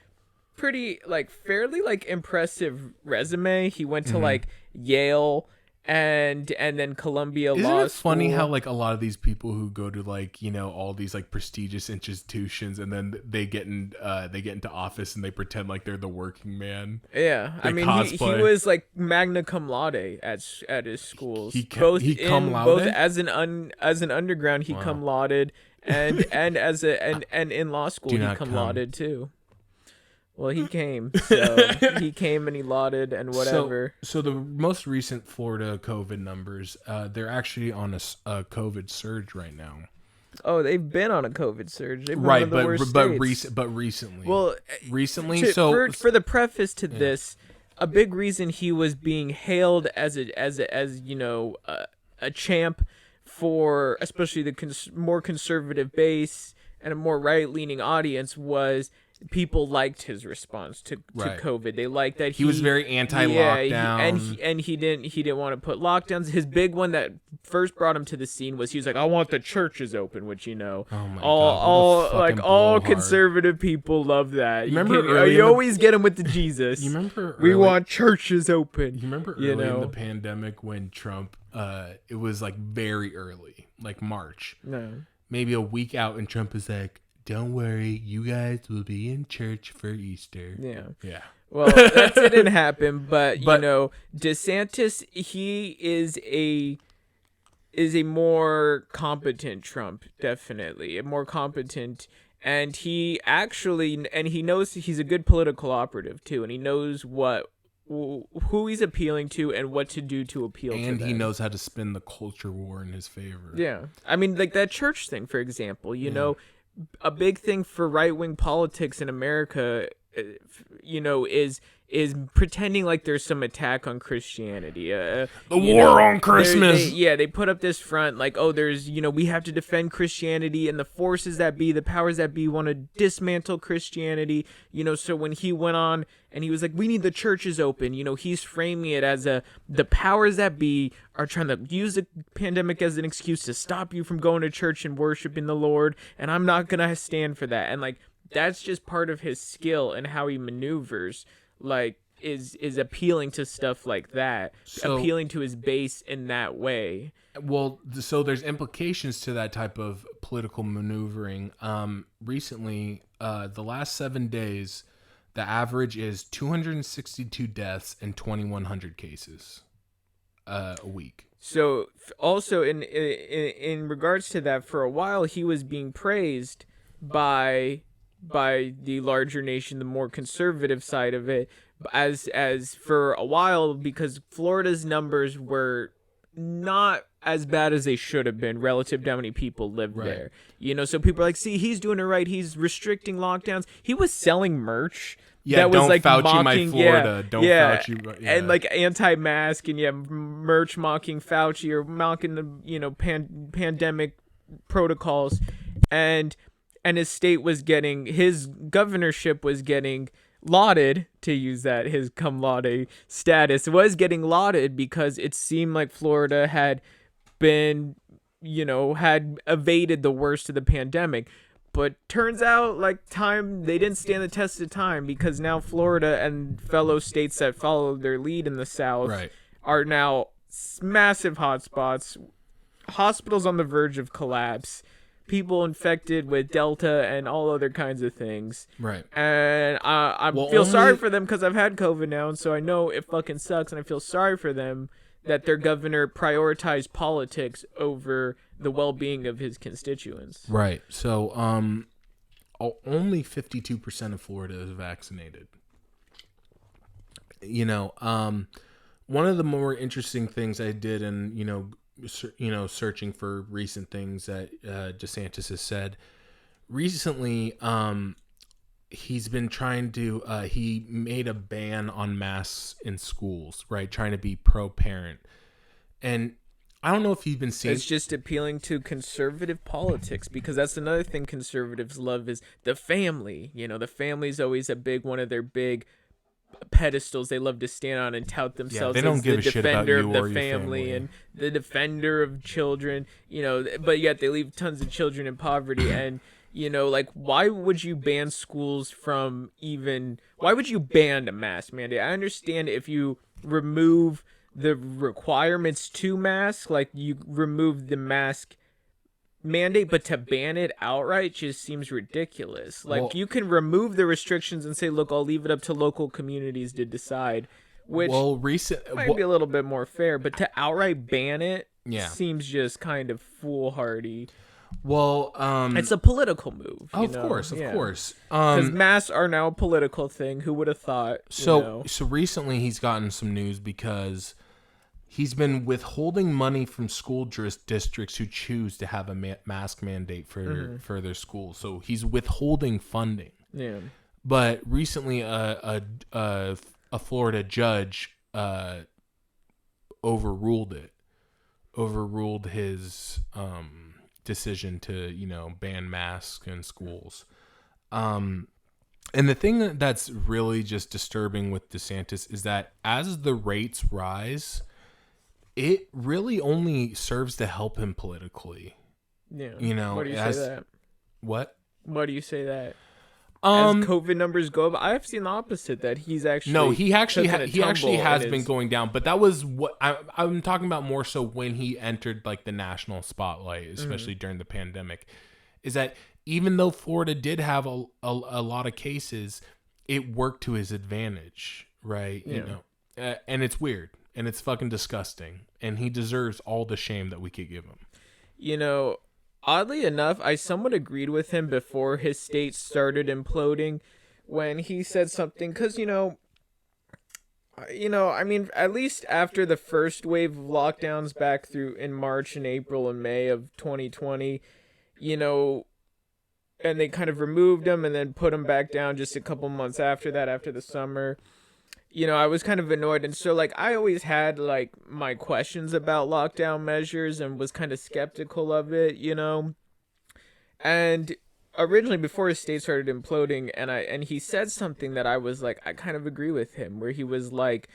pretty fairly impressive resume. He went to Yale and then Columbia Isn't Law it funny School. how a lot of these people who go to all these prestigious institutions, and then they get into office and they pretend like they're the working man. Yeah, I mean he was magna cum laude at his schools. He cum laude? Both as an underground he cum lauded and in law school he cum lauded too. Well, he came. So he came and he lauded and whatever. So the most recent Florida COVID numbers, they're actually on a COVID surge right now. Oh, they've been on a COVID surge. They've been one of the worst states. But recently. Well, recently. For the preface to this, a big reason he was being hailed as a champ for especially the more conservative base and a more right-leaning audience was people liked his response to COVID. They liked that he was very anti-lockdown. And he didn't want to put lockdowns. His big one that first brought him to the scene was he was like, I want the churches open, which all conservative people love that. You always get him with the Jesus. You remember we want churches open. You remember early in the pandemic when Trump it was very early, March. No. Maybe a week out, and Trump is like, don't worry, you guys will be in church for Easter. Yeah. Well, that didn't happen, but DeSantis, he is a more competent Trump, definitely. A more competent, and he knows he's a good political operative too, and he knows who he's appealing to and what to do to appeal to them. And he knows how to spin the culture war in his favor. Yeah. I mean, that church thing, for example, a big thing for right-wing politics in America, is pretending like there's some attack on Christianity. The war on Christmas. They put up this front there's, we have to defend Christianity, and the forces that be, the powers that be want to dismantle Christianity. So when he went on and he was like, we need the churches open, he's framing it as the powers that be are trying to use the pandemic as an excuse to stop you from going to church and worshiping the Lord, and I'm not going to stand for that. And that's just part of his skill and how he maneuvers, is appealing to stuff like that, appealing to his base in that way. Well, so there's implications to that type of political maneuvering. Recently, the last 7 days, the average is 262 deaths and 2,100 cases a week. So also in regards to that, for a while he was being praised by the larger nation, the more conservative side of it, as for a while, because Florida's numbers were not as bad as they should have been relative to how many people lived there. So people are like, see, he's doing it right. He's restricting lockdowns. He was selling merch. Yeah, that was Fauci mocking, my Florida. Fauci. And anti-mask and merch mocking Fauci or mocking the pandemic protocols, and and his governorship was getting lauded, to use that, his cum laude status was getting lauded because it seemed like Florida had been, had evaded the worst of the pandemic. But turns out, like, they didn't stand the test of time, because now Florida and fellow states that followed their lead in the South are now massive hotspots, hospitals on the verge of collapse, people infected with Delta and all other kinds of things. Right. And I feel sorry for them, because I've had COVID now, and so I know it fucking sucks, and I feel sorry for them that their governor prioritized politics over the well-being of his constituents. Right. So, only 52% of Florida is vaccinated. One of the more interesting things I did, and searching for recent things that Desantis has said recently, he's been trying to he made a ban on masks in schools, right? Trying to be pro-parent. And I don't know if you've been seeing... It's just appealing to conservative politics, because that's another thing conservatives love, is the family. The family's always one of their big pedestals they love to stand on and tout themselves as the defender of the family and the defender of children, but yet they leave tons of children in poverty. And why would you ban why would you ban a mask mandate? I understand if you remove the requirements to mask, like you remove the mask mandate, but to ban it outright just seems ridiculous. Like, you can remove the restrictions and say, look, I'll leave it up to local communities to decide, which might be a little bit more fair, but to outright ban it seems just kind of foolhardy. Well, it's a political move. Of course. Because masks are now a political thing. Who would have thought? So recently he's gotten some news because he's been withholding money from school districts who choose to have a mask mandate for their schools. So he's withholding funding. Yeah. But recently, a Florida judge overruled it. Overruled his decision to ban masks in schools. And the thing that's really just disturbing with DeSantis is that as the rates rise, it really only serves to help him politically. Yeah. Why do you say that? What? Why do you say that? As COVID numbers go up, I've seen the opposite. That he's actually he actually has been going down. But that was what I'm talking about more so when he entered like the national spotlight, especially during the pandemic. Is that even though Florida did have a lot of cases, it worked to his advantage, right? Yeah. And it's weird. And it's fucking disgusting. And he deserves all the shame that we could give him. Oddly enough, I somewhat agreed with him before his state started imploding when he said something. Because, I mean, at least after the first wave of lockdowns back through in March and April and May of 2020, and they kind of removed them and then put them back down just a couple months after that, after the summer. I was kind of annoyed. And so, I always had, my questions about lockdown measures and was kind of skeptical of it, And originally, before his state started imploding, and he said something that I was I kind of agree with him, where he was like,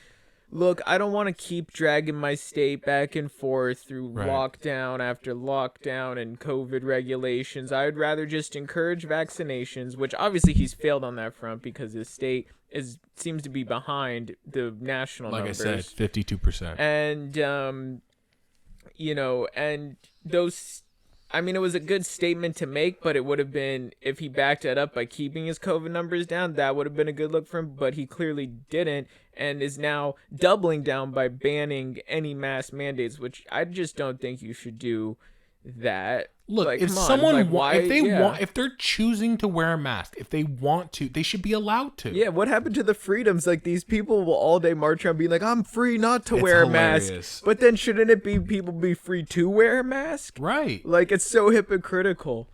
look, I don't want to keep dragging my state back and forth through lockdown after lockdown and COVID regulations. I would rather just encourage vaccinations, which obviously he's failed on that front because his state seems to be behind the national numbers. Like I said, 52%. And, and those... I mean, it was a good statement to make, but it would have been, if he backed it up by keeping his COVID numbers down, that would have been a good look for him, but he clearly didn't, and is now doubling down by banning any mask mandates, which I just don't think you should do that. Look, if someone if they're choosing to wear a mask, if they want to, they should be allowed to. Yeah, what happened to the freedoms? These people will all day march around being like, I'm free not to wear a mask. But then shouldn't it be people be free to wear a mask? Right. It's so hypocritical.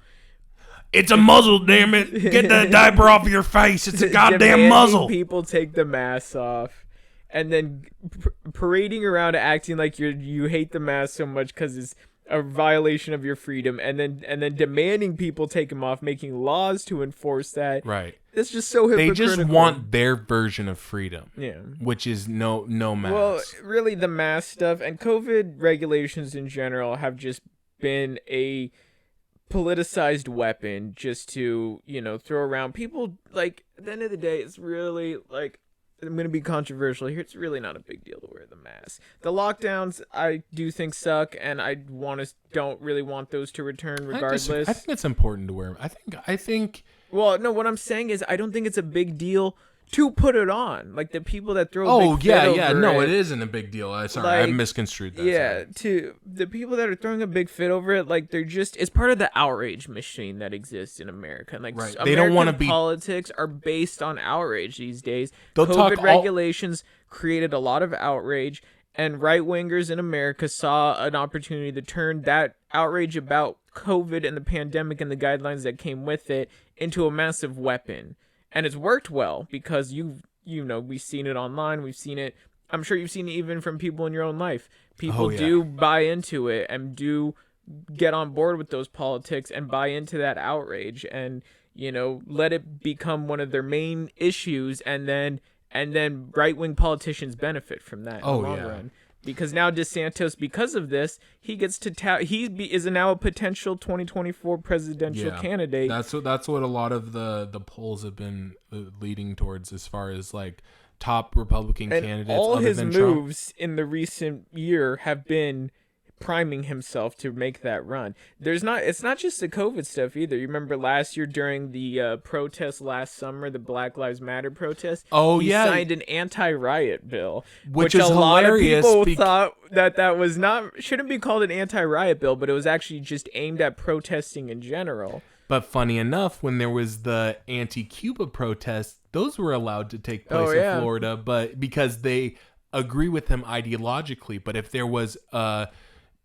It's a muzzle, damn it. Get that diaper off your face. It's a goddamn muzzle. People take the masks off and then parading around acting like you hate the mask so much because a violation of your freedom, and then demanding people take them off, making laws to enforce that. Right. It's just so They hypocritical. just want their version of freedom. Yeah. Which is no mask. Well, really, the mask stuff and COVID regulations in general have just been a politicized weapon just to, throw around. People, like, at the end of the day, it's really, like, I'm going to be controversial here. It's really not a big deal to wear the mask. The lockdowns, I do think suck, and don't really want those to return regardless. I think it's important to wear. I think. Well, no, what I'm saying is I don't think it's a big deal to put it on. Like, the people that throw a big fit over no, it isn't a big deal. Sorry, I misconstrued that. Yeah, sorry. to the people that are throwing a big fit over it, like, it's part of the outrage machine that exists in America. And, like, right. American They don't want to be politics are based on outrage these days. They'll COVID regulations created a lot of outrage, and right-wingers in America saw an opportunity to turn that outrage about COVID and the pandemic and the guidelines that came with it into a massive weapon. And it's worked well because we've seen it online. We've seen it. I'm sure you've seen it even from people in your own life. People do buy into it and do get on board with those politics and buy into that outrage and, let it become one of their main issues. And then right-wing politicians benefit from that in the long run. Because now DeSantis, because of this, he gets to is now a potential 2024 presidential candidate. That's what a lot of the polls have been leading towards as far as like top Republican candidates. All other his than moves Trump. in the recent year have been priming himself to make that run. It's not just the COVID stuff either. You remember last year during the protest last summer, the Black Lives Matter protest? He signed an anti-riot bill, which is a lot of hilarious people thought that was shouldn't be called an anti-riot bill, but it was actually just aimed at protesting in general. But funny enough, when there was the anti-Cuba protests, those were allowed to take place in Florida, but because they agree with him ideologically. But if there was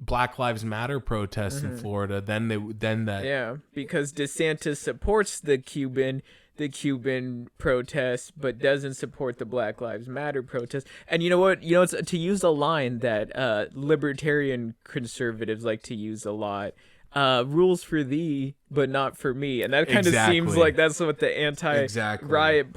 Black Lives Matter protests in Florida, then because DeSantis supports the Cuban protests, but doesn't support the Black Lives Matter protests. And you know what? It's to use a line that libertarian conservatives like to use a lot. Rules for thee, but not for me. And that kind of seems like that's what the anti-riot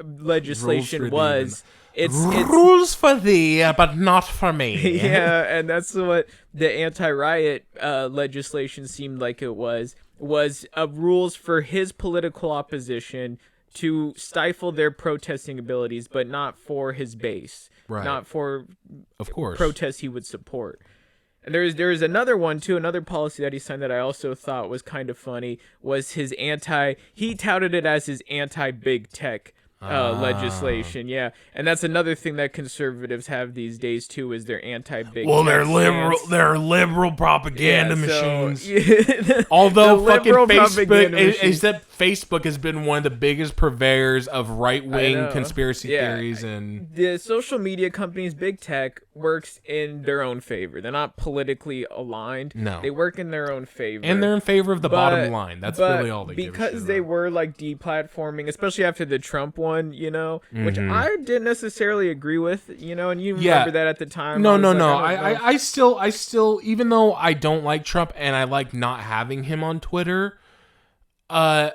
legislation was. It's rules for thee, but not for me. Yeah, and that's what the anti-riot legislation seemed like it was rules for his political opposition to stifle their protesting abilities, but not for his base, not for of course protests he would support. And there's another one too, another policy that he signed that I also thought was kind of funny was he touted it as his anti-big tech legislation, and that's another thing that conservatives have these days too is their anti-big. Well, tech they're liberal propaganda machines. Although fucking Facebook, except Facebook has been one of the biggest purveyors of right-wing conspiracy theories, and the social media companies, big tech, works in their own favor. They're not politically aligned. No, they work in their own favor, and they're in favor of the bottom line. That's really all they give a shit because they were like deplatforming, especially after the Trump one. Which I didn't necessarily agree with, and you remember that at the time. No. I still, even though I don't like Trump and I like not having him on Twitter, I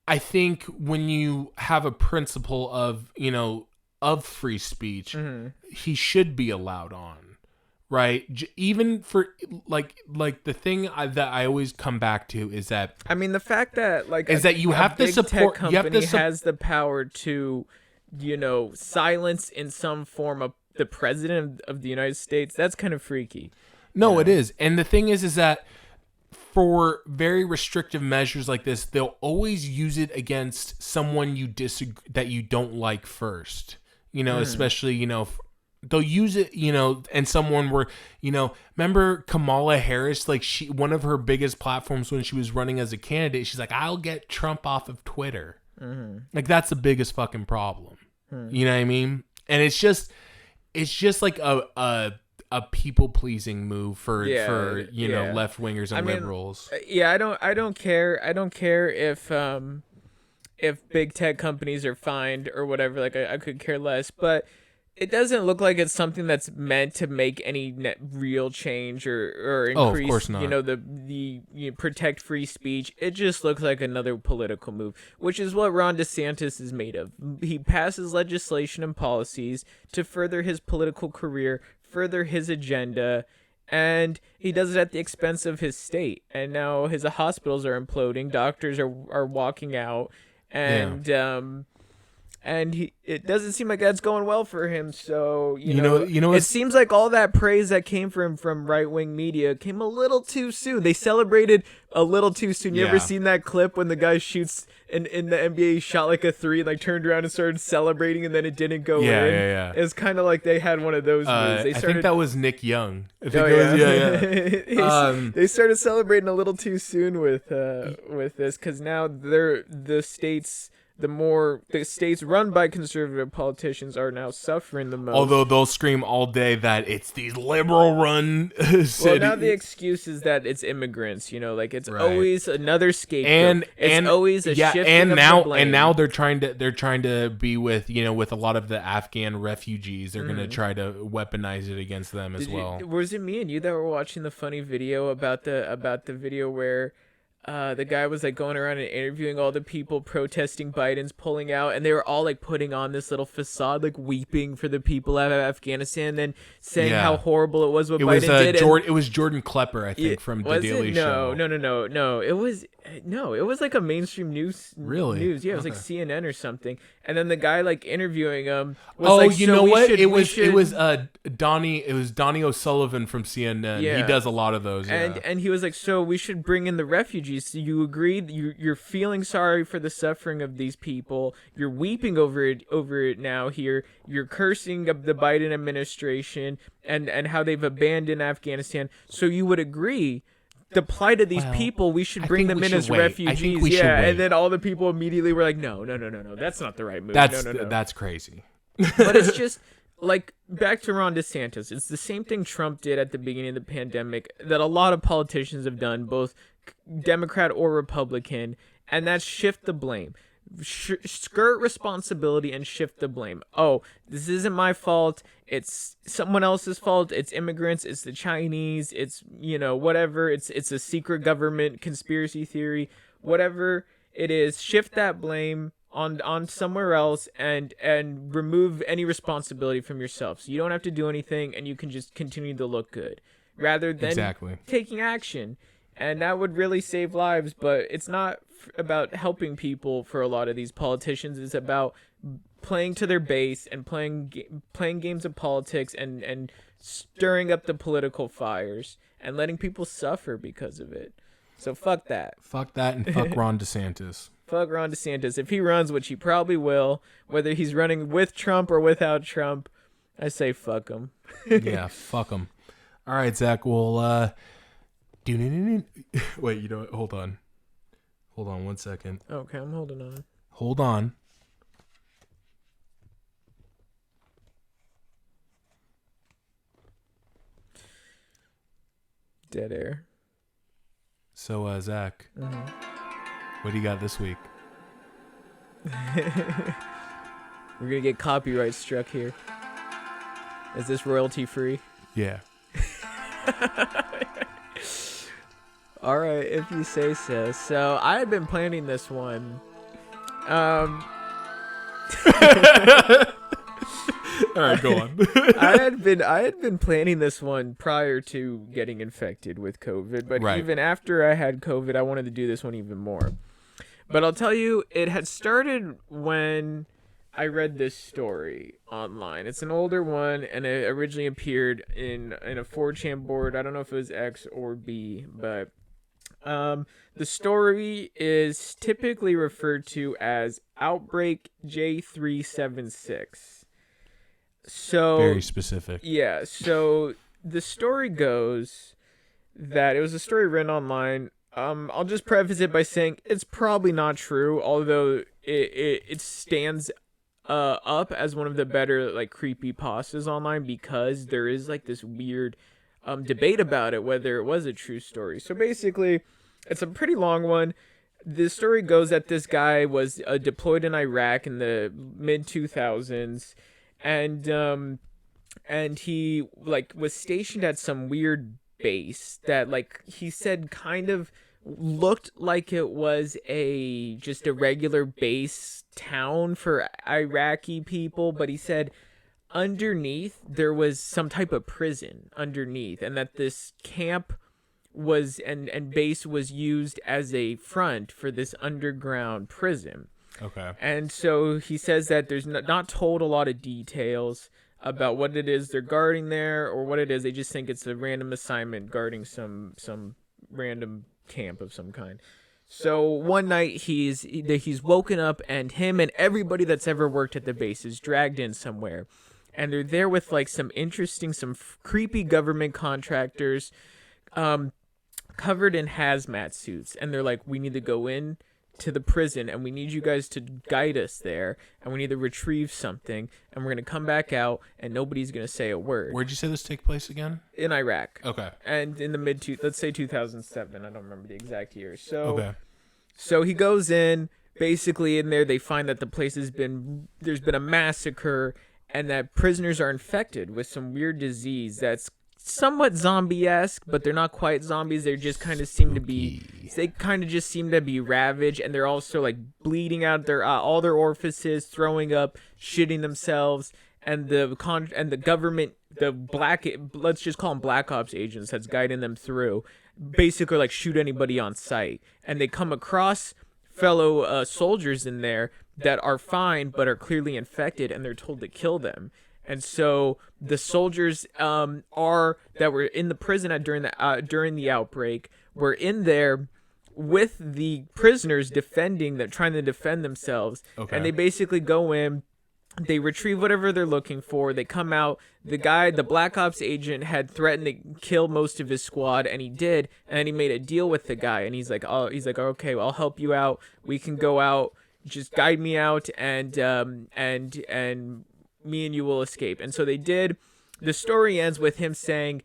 think when you have a principle of free speech, he should be allowed on. Right, even for like the thing that I always come back to is that the fact that that you have to support. Company has the power to, silence in some form the president of the United States. That's kind of freaky. No, it is, and the thing is that for very restrictive measures like this, they'll always use it against someone that you don't like first. Especially they'll use it, and someone where, remember Kamala Harris, like one of her biggest platforms when she was running as a candidate, she's like, I'll get Trump off of Twitter. Like that's the biggest fucking problem. You know what I mean? And it's just like a people pleasing move for left wingers and liberals. I don't care if big tech companies are fined or whatever. Like I could care less, but it doesn't look like it's something that's meant to make any real change or increase, of course not. protect free speech. It just looks like another political move, which is what Ron DeSantis is made of. He passes legislation and policies to further his political career, further his agenda, and he does it at the expense of his state. And now his hospitals are imploding, doctors are walking out, and it doesn't seem like that's going well for him. So it seems like all that praise that came from right-wing media came a little too soon. They celebrated a little too soon. You ever seen that clip when the guy shoots in the NBA, shot like a 3, and like turned around and started celebrating, and then it didn't go in? Yeah. It was kind of like they had one of those moves. I think that was Nick Young. They started celebrating a little too soon with this, because now the states run by conservative politicians are now suffering the most. Although they'll scream all day that it's these liberal-run cities. Well, now the excuse is that it's immigrants. It's always another scapegoat. And it's always a shifting and of now the blame. and now they're trying to be with with a lot of the Afghan refugees. They're going to try to weaponize it against them as well. Was it me and you that were watching the funny video about the video where the guy was like going around and interviewing all the people protesting Biden's pulling out, and they were all like putting on this little facade, like weeping for the people out of Afghanistan, and then saying how horrible it was what Biden did. It was Jordan Klepper, I think, from The Daily Show. No. It was like a mainstream news. Really? News. Yeah, it was like CNN or something. And then the guy like interviewing him was It was Donnie O'Sullivan from CNN. Yeah. He does a lot of those. Yeah. And he was like, so we should bring in the refugees. So you agree? You're feeling sorry for the suffering of these people. You're weeping over it now here. You're cursing the Biden administration and how they've abandoned Afghanistan. So you would agree the plight of these people, we should bring them in as refugees. I think we should wait. And then all the people immediately were like, no, that's not the right move. That's crazy. But it's just like, back to Ron DeSantis. It's the same thing Trump did at the beginning of the pandemic that a lot of politicians have done, both Democrat or Republican, and that's shift the blame. Skirt responsibility and shift the blame. Oh, this isn't my fault. It's someone else's fault. It's immigrants. It's the Chinese. It's whatever. It's a secret government conspiracy theory. Whatever it is, shift that blame on somewhere else and remove any responsibility from yourself. So you don't have to do anything, and you can just continue to look good rather than taking action. And that would really save lives, but it's not about helping people for a lot of these politicians. It's about playing to their base and playing games of politics and stirring up the political fires and letting people suffer because of it. So fuck that. Fuck that and fuck Ron DeSantis. Fuck Ron DeSantis. If he runs, which he probably will, whether he's running with Trump or without Trump, I say fuck him. Yeah, fuck him. All right, Zach, well, wait, hold on. Hold on 1 second. Okay, I'm holding on. Hold on. Dead air. So, Zach, what do you got this week? We're gonna get copyright struck here. Is this royalty free? Yeah. All right, if you say so. So I had been planning this one. All right, go on. I had been planning this one prior to getting infected with COVID, but even after I had COVID, I wanted to do this one even more. But I'll tell you, it had started when I read this story online. It's an older one, and it originally appeared in a 4chan board. I don't know if it was X or B, but the story is typically referred to as Outbreak J376. So very specific. Yeah, so the story goes that it was a story written online. I'll just preface it by saying it's probably not true, although it stands up as one of the better like creepypastas online because there is like this weird debate about it whether it was a true story. So basically, it's a pretty long one. The story goes that this guy was deployed in Iraq in the mid-2000s, and he like was stationed at some weird base that like he said kind of looked like it was just a regular base town for Iraqi people, but he said underneath there was some type of prison underneath, and that this camp was and base was used as a front for this underground prison. Okay. And so he says that there's not told a lot of details about what it is they're guarding there or what it is. They just think it's a random assignment guarding some random camp of some kind. So one night he's woken up, and him and everybody that's ever worked at the base is dragged in somewhere, and they're there with like some creepy government contractors, covered in hazmat suits, and they're like, we need to go in to the prison, and we need you guys to guide us there, and we need to retrieve something, and we're going to come back out, and nobody's going to say a word. Where'd you say this take place again? In Iraq. Okay. And in the let's say 2007. I don't remember the exact year. Okay. So he goes in, basically in there they find that the place there's been a massacre, and that prisoners are infected with some weird disease that's somewhat zombie-esque, but they're not quite zombies. They just kind of seem to be ravaged, and they're also like bleeding out their all their orifices, throwing up, shitting themselves, and the government, let's just call them black ops agents that's guiding them through, basically like shoot anybody on sight, and they come across fellow soldiers in there that are fine but are clearly infected, and they're told to kill them. And so the soldiers that were in the prison during the outbreak were in there with the prisoners trying to defend themselves. Okay. And they basically go in, they retrieve whatever they're looking for. They come out. The Black Ops agent had threatened to kill most of his squad, and he did. And then he made a deal with the guy, and he's like, okay, well, I'll help you out. We can go out. Just guide me out, and me and you will escape. And so they did. The story ends with him saying,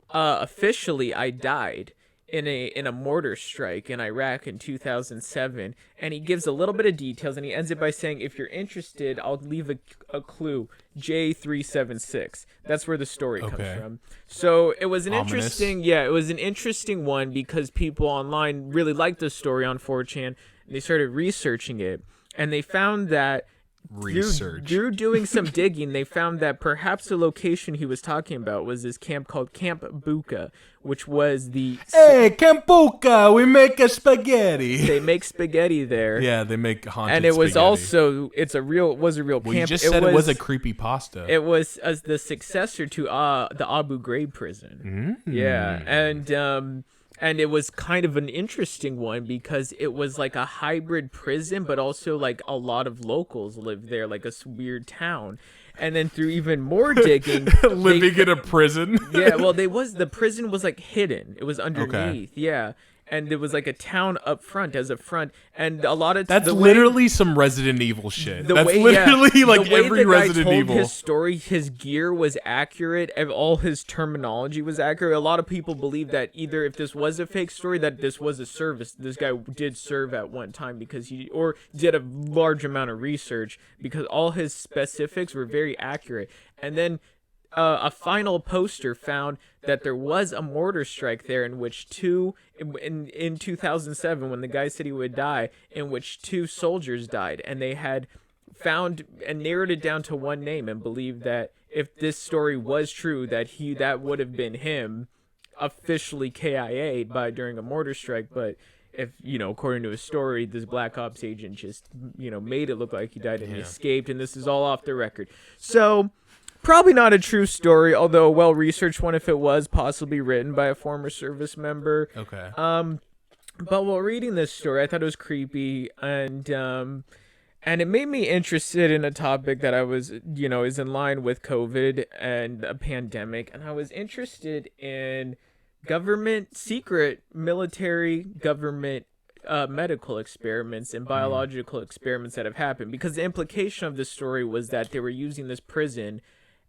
officially, I died in a mortar strike in Iraq in 2007. And he gives a little bit of details, and he ends it by saying, if you're interested, I'll leave a clue, J376. That's where the story comes from. So it was an interesting one, because people online really liked the story on 4chan. And they started researching it, and they found that through doing some digging, they found that perhaps the location he was talking about was this camp called Camp Buka, which was the... Hey, Camp Buka, we make a spaghetti. They make spaghetti there. Yeah, they make haunted spaghetti. And it was spaghetti. it was a real camp. You just said it was a creepy pasta. It was as the successor to the Abu Ghraib prison. Mm-hmm. Yeah, and it was kind of an interesting one, because it was like a hybrid prison, but also like a lot of locals lived there, like a weird town. And then through even more digging, living in a prison. Yeah, well, the prison was like hidden. It was underneath. Okay. Yeah. And there was like a town up front as a front, and a lot of that's literally some Resident Evil shit. That's literally like every Resident Evil. His story, his gear was accurate, and all his terminology was accurate. A lot of people believe that either if this was a fake story, that this was a service. This guy did serve at one time, because he did a large amount of research, because all his specifics were very accurate. And then a final poster found that there was a mortar strike there in which in 2007, when the guy said he would die, in which 2 soldiers died, and they had found and narrowed it down to one name, and believed that if this story was true, that would have been him, officially KIA'd during a mortar strike. But if, according to his story, this Black Ops agent just, made it look like he died and he escaped, and this is all off the record. So... probably not a true story, although a well-researched one if it was, possibly written by a former service member. Okay. But while reading this story, I thought it was creepy, and it made me interested in a topic that I was, is in line with COVID and a pandemic, and I was interested in secret military government medical experiments and biological experiments that have happened, because the implication of this story was that they were using this prison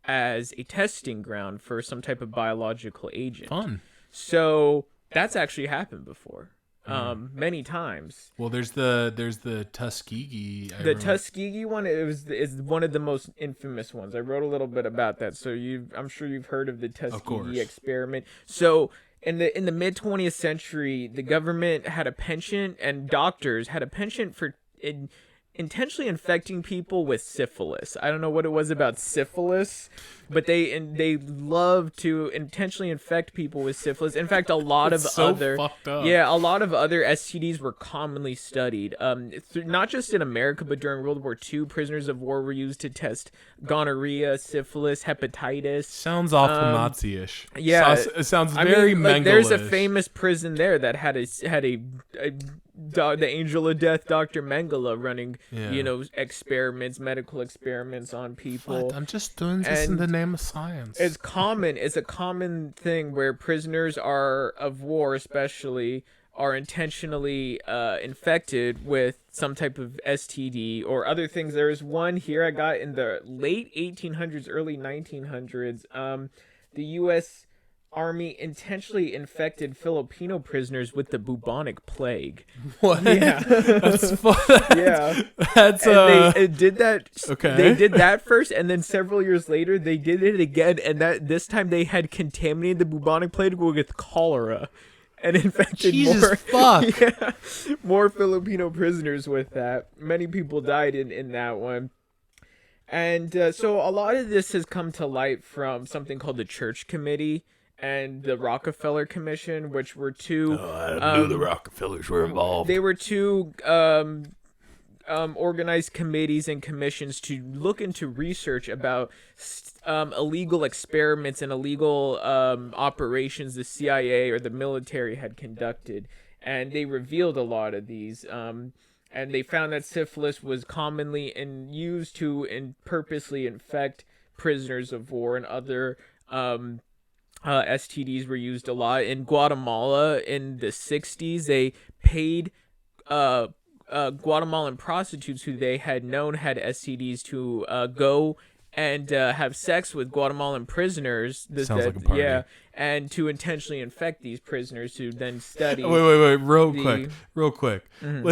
as a testing ground for some type of biological agent. Fun. So that's actually happened before. many times. Well, there's the Tuskegee. Tuskegee one is one of the most infamous ones. I wrote a little bit about that, so I'm sure you've heard of the Tuskegee experiment. So in the mid 20th century, the government had a penchant, and doctors had a penchant for intentionally infecting people with syphilis. I don't know what it was about syphilis, but they love to intentionally infect people with syphilis. In fact, a lot of other STDs were commonly studied. Not just in America, but during World War II, prisoners of war were used to test gonorrhea, syphilis, hepatitis. Sounds awful Nazi-ish. Yeah, it sounds very Mengele-ish. There's a famous prison there that had the angel of death, Dr. Mengele, running experiments, medical experiments on people. What? I'm just doing this in the name of science. It's a common thing where prisoners of war especially are intentionally infected with some type of STD or other things. There is one here I got in the late 1800s, early 1900s. The U.S. Army intentionally infected Filipino prisoners with the bubonic plague. What? Yeah. That's fun. Yeah. That's they did that. Okay. They did that first, and then several years later they did it again, and this time they had contaminated the bubonic plague with cholera and infected more Filipino prisoners with that. Many people died in that one. And so a lot of this has come to light from something called the Church Committee and the Rockefeller Commission, which were two... I knew the Rockefellers were involved. They were two organized committees and commissions to look into research about illegal experiments and illegal operations the CIA or the military had conducted. And they revealed a lot of these. And they found that syphilis was commonly used to purposely infect prisoners of war, and other... STDs were used a lot. In Guatemala in the 60s, they paid Guatemalan prostitutes who they had known had STDs to go and have sex with Guatemalan prisoners. Sounds like a party. Yeah, and to intentionally infect these prisoners to then study. Wait, real quick. Mm-hmm.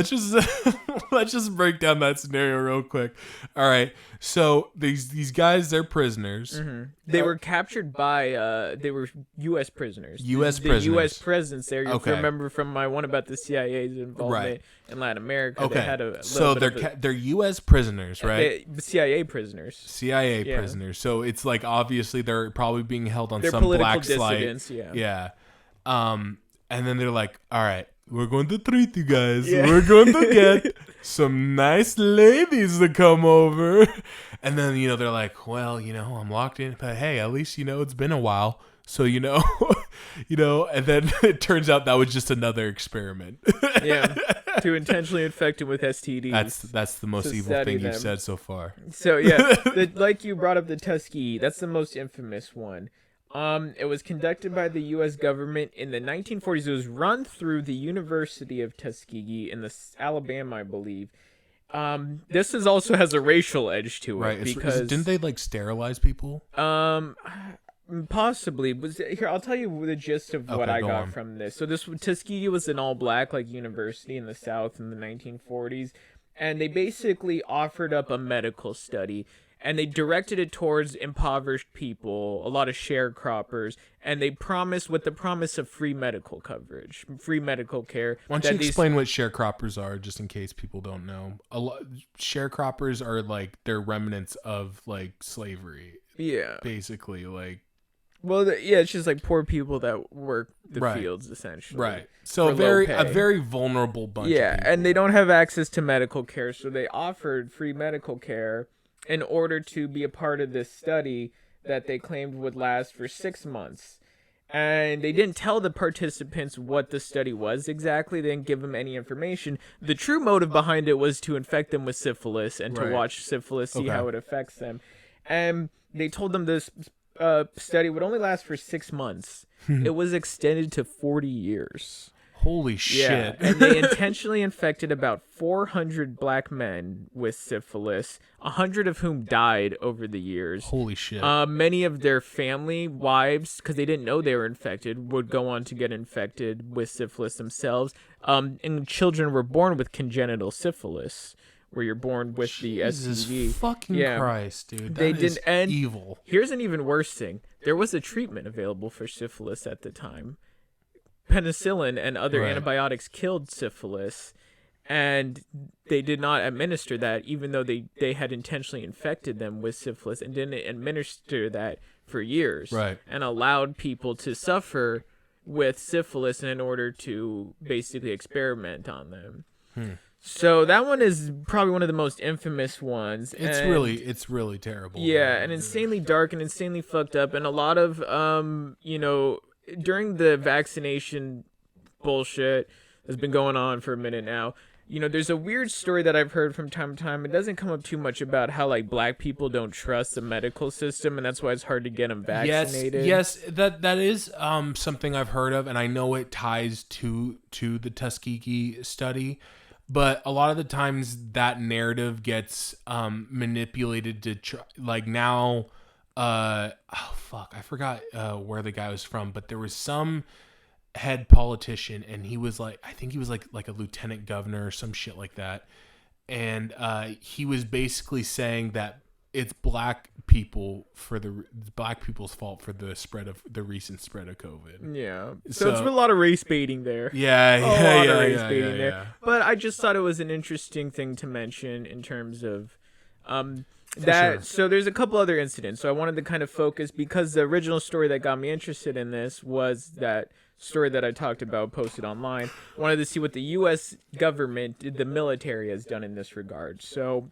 Let's just break down that scenario real quick. All right, so these guys, they're prisoners. Mm-hmm. They were captured by they were U.S. prisoners. The U.S. presence there. You remember from my one about the CIA's involvement in Latin America. Okay, they had a so they're U.S. prisoners, right? CIA prisoners. CIA prisoners. So it's like obviously they're probably being held on they're some political black site. Yeah. And then they're like, all right, we're going to treat you guys. Yeah. We're going to get some nice ladies to come over. And then, they're like, well, I'm locked in, but hey, at least, it's been a while. So, and then it turns out that was just another experiment. Yeah. To intentionally infect him with STDs. That's the most evil thing you've said so far. So, yeah, like you brought up the Tuskegee, that's the most infamous one. It was conducted by the U.S. government in the 1940s. It was run through the University of Tuskegee in Alabama, I believe. This also has a racial edge to it, right? Because didn't they sterilize people? Possibly. Here, I'll tell you the gist of what I got from this. So Tuskegee was an all-black university in the South in the 1940s, and they basically offered up a medical study. And they directed it towards impoverished people, a lot of sharecroppers, and they promised with the promise of free medical coverage, free medical care. Why don't you explain what sharecroppers are, just in case people don't know? Sharecroppers are they're remnants of slavery. Yeah, basically Well, it's just poor people that work the fields essentially. Right. So a very vulnerable bunch. Yeah, of people. And they don't have access to medical care, so they offered free medical care in order to be a part of this study that they claimed would last for 6 months. And they didn't tell the participants what the study was exactly. They didn't give them any information. The true motive behind it was to infect them with syphilis and to watch syphilis, see how it affects them. And they told them this study would only last for 6 months. It was extended to 40 years. Holy shit. And they intentionally infected about 400 black men with syphilis, 100 of whom died over the years. Holy shit. Many of their family, wives, because they didn't know they were infected, would go on to get infected with syphilis themselves. And children were born with congenital syphilis, where you're born with the Jesus STD. fucking Christ, dude. They That didn't. is And evil. here's an even worse thing: there was a treatment available for syphilis at the time. Penicillin and other Right. antibiotics killed syphilis, and they did not administer that, even though they had intentionally infected them with syphilis and didn't administer that for years, Right. and allowed people to suffer with syphilis in order to basically experiment on them. So that one is probably one of the most infamous ones. It's really terrible. Yeah, and insanely dark and insanely fucked up, and a lot of during the vaccination bullshit that's been going on for a minute now, there's a weird story that I've heard from time to time. It doesn't come up too much about how like black people don't trust the medical system, and that's why it's hard to get them vaccinated. Yes, that is something I've heard of, and I know it ties to the Tuskegee study. But a lot of the times that narrative gets manipulated to like now. I forgot where the guy was from, but there was some head politician, and he was like, I think he was like a lieutenant governor or some shit like that, and he was basically saying that it's black people's fault for the recent spread of COVID. Yeah. So it's a lot of race baiting there. Yeah. But I just thought it was an interesting thing to mention in terms of that. Sure. So there's a couple other incidents. So I wanted to kind of focus, because the original story that got me interested in this was that story that I talked about posted online. I wanted to see what the U.S. government, the military, has done in this regard. So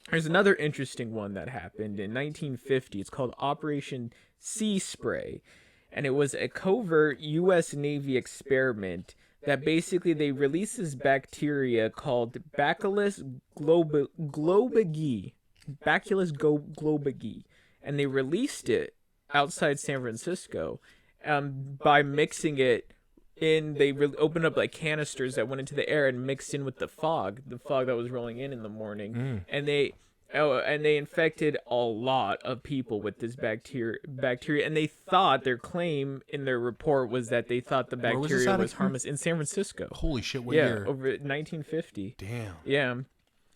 there's another interesting one that happened in 1950. It's called Operation Sea Spray, and it was a covert U.S. Navy experiment that basically they released this bacteria called Bacillus globigii, and they released it outside San Francisco by mixing it in. They opened up like canisters that went into the air and mixed in with the fog that was rolling in the morning, and they infected a lot of people with this bacteria, and they thought, their claim in their report was that they thought the bacteria was harmless in San Francisco. Holy shit, what year? Over 1950. Damn. Yeah.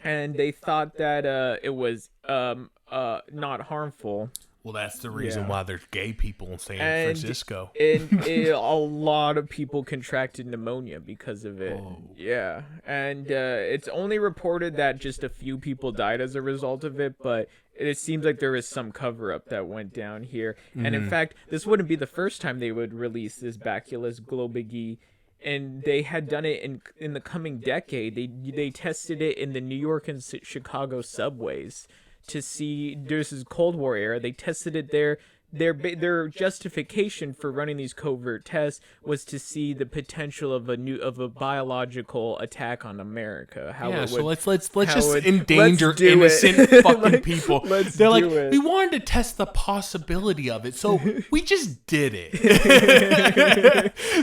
And they thought that it was not harmful. Well, that's the reason why there's gay people in San Francisco. And a lot of people contracted pneumonia because of it. Whoa. Yeah. And it's only reported that just a few people died as a result of it, but it seems like there was some cover-up that went down here. Mm-hmm. And in fact, this wouldn't be the first time they would release this Bacillus globigii. And they had done it in the coming decade. They tested it in the New York and Chicago subways to see. This is Cold War era. They tested it there. Their justification for running these covert tests was to see the potential of a biological attack on America. So let's just endanger innocent fucking people. They're like, we wanted to test the possibility of it, so we just did it.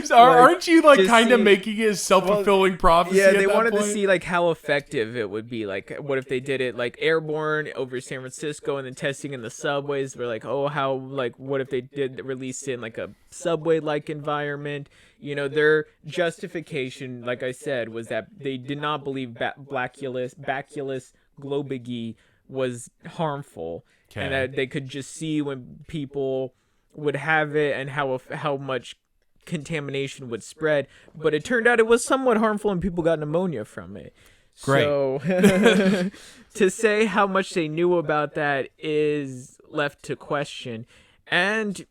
So aren't you like kind of making it self-fulfilling prophecy? Yeah, they wanted to see like how effective it would be. Like, what if they did it like airborne over San Francisco, and then testing in the subways? They're like, what if they did release it in like a subway-like environment? Their justification, like I said, was that they did not believe Bacillus globigii was harmful, and that they could just see when people would have it and how much contamination would spread. But it turned out it was somewhat harmful, and people got pneumonia from it. Great. So to say how much they knew about that is left to question. And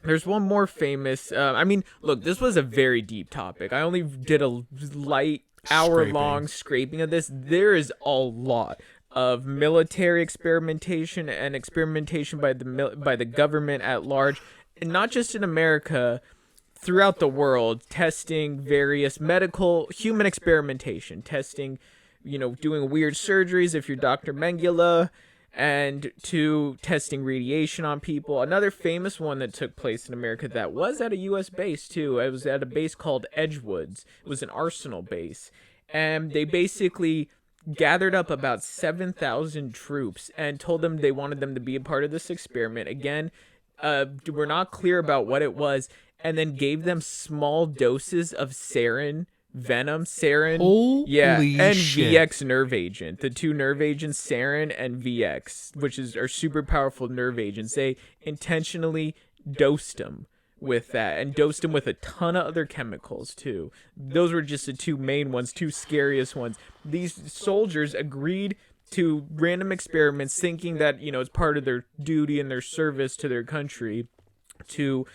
there's one more famous. Look, this was a very deep topic. I only did a light hour-long scraping of this. There is a lot of military experimentation and experimentation by the government at large, and not just in America, throughout the world, testing various medical human experimentation, testing, doing weird surgeries if you're Dr. Mengele. and to testing radiation on people. Another famous one that took place in America that was at a U.S. base too. It was at a base called Edgewoods. It was an arsenal base, and they basically gathered up about 7,000 troops and told them they wanted them to be a part of this experiment. Again, we're not clear about what it was, and then gave them small doses of sarin venom, sarin, and shit. VX nerve agent. The two nerve agents, sarin and VX, which are super powerful nerve agents. They intentionally dosed them with that, and dosed them with a ton of other chemicals too. Those were just the two main ones, two scariest ones. These soldiers agreed to random experiments, thinking that, it's part of their duty and their service to their country to,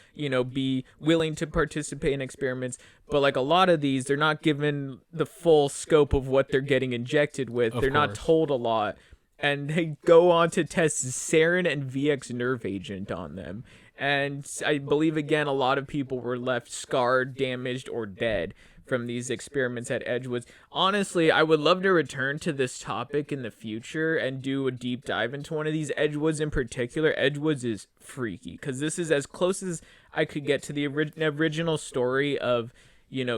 be willing to participate in experiments. But like a lot of these, they're not given the full scope of what they're getting injected with. They're not told a lot. And they go on to test sarin and VX nerve agent on them. And I believe, again, a lot of people were left scarred, damaged, or dead from these experiments at Edgewoods. Honestly, I would love to return to this topic in the future and do a deep dive into one of these. Edgewoods in particular. Edgewoods is freaky, because this is as close as I could get to the original story of,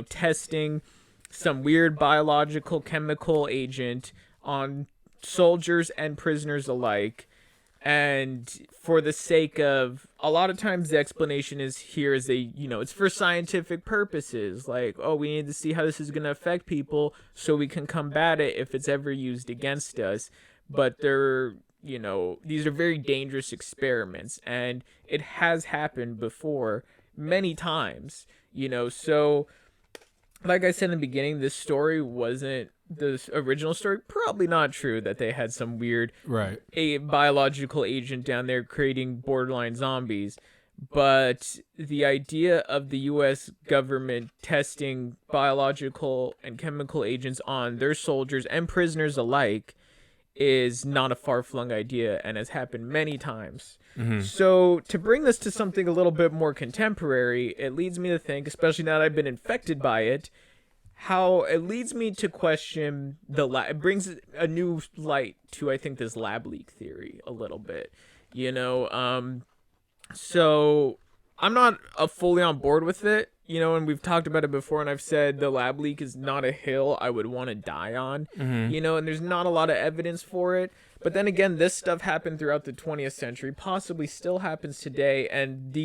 testing some weird biological chemical agent on soldiers and prisoners alike. And for the sake of, a lot of times the explanation is it's for scientific purposes. Like, we need to see how this is going to affect people so we can combat it if it's ever used against us. But these are very dangerous experiments, and it has happened before many times, so like I said in the beginning, this story wasn't the original story. Probably not true that they had some weird a biological agent down there creating borderline zombies. But the idea of the U.S. government testing biological and chemical agents on their soldiers and prisoners alike is not a far-flung idea and has happened many times. Mm-hmm. So to bring this to something a little bit more contemporary, it leads me to think, especially now that I've been infected by it, how it leads me to question it brings a new light to, I think, this lab leak theory a little bit. So I'm not fully on board with it, and we've talked about it before, and I've said the lab leak is not a hill I would want to die on, and there's not a lot of evidence for it. But then again, this stuff happened throughout the 20th century, possibly still happens today, and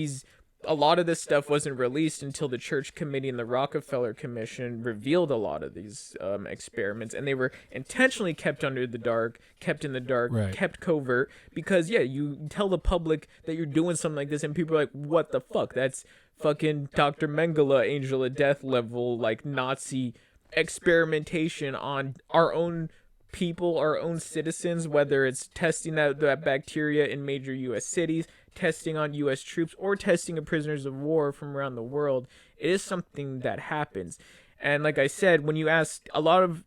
a lot of this stuff wasn't released until the Church Committee and the Rockefeller Commission revealed a lot of these experiments, and they were intentionally kept in the dark, kept covert, because you tell the public that you're doing something like this, and people are like, what the fuck? That's fucking Dr. Mengele, Angel of Death level, like Nazi experimentation on our own people, our own citizens, whether it's testing that bacteria in major U.S. cities, testing on U.S. troops, or testing of prisoners of war from around the world. It is something that happens. And like I said, when you ask a lot of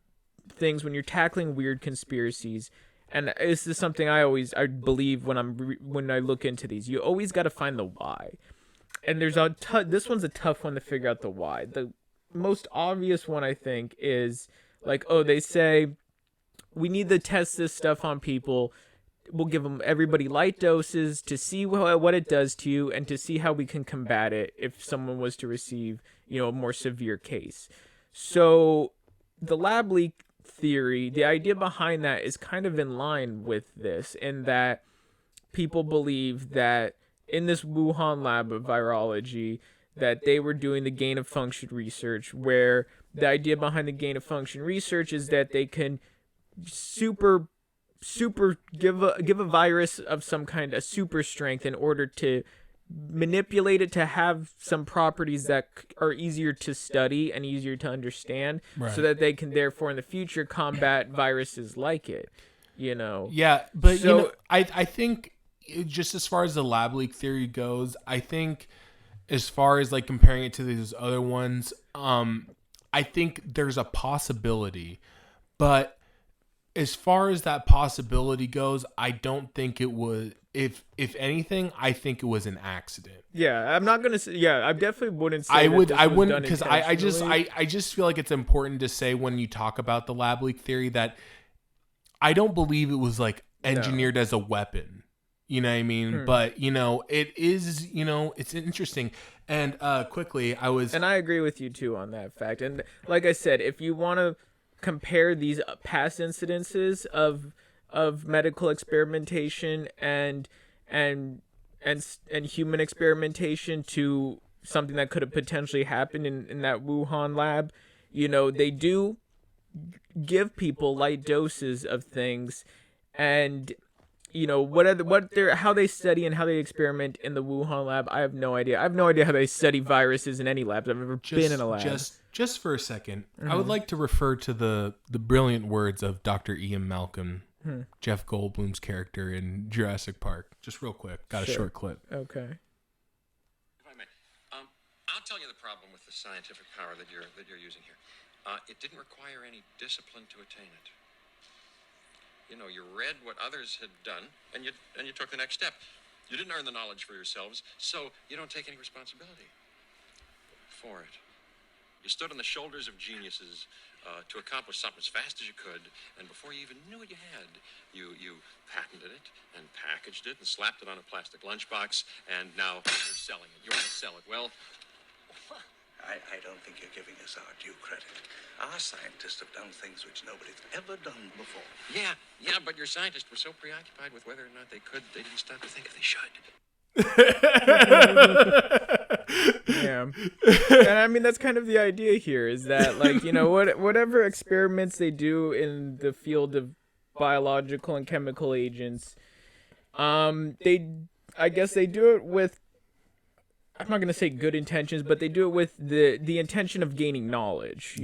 things, when you're tackling weird conspiracies, and this is something I believe when I look into these, you always got to find the why. And there's this one's a tough one to figure out the why. The most obvious one, I think, is like, they say we need to test this stuff on people. We'll give everybody light doses to see what it does to you, and to see how we can combat it if someone was to receive, a more severe case. So the lab leak theory, the idea behind that is kind of in line with this, in that people believe that in this Wuhan lab of virology, that they were doing the gain of function research, where the idea behind the gain of function research is that they can super give a virus of some kind a super strength in order to manipulate it to have some properties that are easier to study and easier to understand, so that they can therefore in the future combat viruses like it. Yeah, but so, I think just as far as the lab leak theory goes, I think as far as like comparing it to these other ones, I think there's a possibility, but as far as that possibility goes, I don't think it was. If anything, I think it was an accident. Yeah, I'm not gonna say. Yeah, I definitely wouldn't say. I wouldn't, because I just feel like it's important to say when you talk about the lab leak theory that I don't believe it was like engineered as a weapon. You know what I mean? But, it is, it's interesting. And quickly, And I agree with you, too, on that fact. And like I said, if you want to compare these past incidences of medical experimentation and human experimentation to something that could have potentially happened in that Wuhan lab, they do give people light doses of things, and how they study and how they experiment in the Wuhan lab, I have no idea. I have no idea how they study viruses in any labs I've ever been in a lab. Just for a second, I would like to refer to the brilliant words of Dr. Ian Malcolm, Jeff Goldblum's character in Jurassic Park. Just real quick, got a short clip. Okay. If I may, I'll tell you the problem with the scientific power that you're using here. It didn't require any discipline to attain it. You read what others had done, and you took the next step. You didn't earn the knowledge for yourselves, so you don't take any responsibility for it. You stood on the shoulders of geniuses to accomplish something as fast as you could, and before you even knew what you had, you patented it and packaged it and slapped it on a plastic lunchbox, and now you're selling it. You want to sell it. Well, I don't think you're giving us our due credit. Our scientists have done things which nobody's ever done before. Yeah, but your scientists were so preoccupied with whether or not they could, they didn't stop to think if they should. Yeah. And I mean, that's kind of the idea here, is that, like, whatever experiments they do in the field of biological and chemical agents, I guess they do it with, I'm not going to say good intentions, but they do it with the intention of gaining knowledge,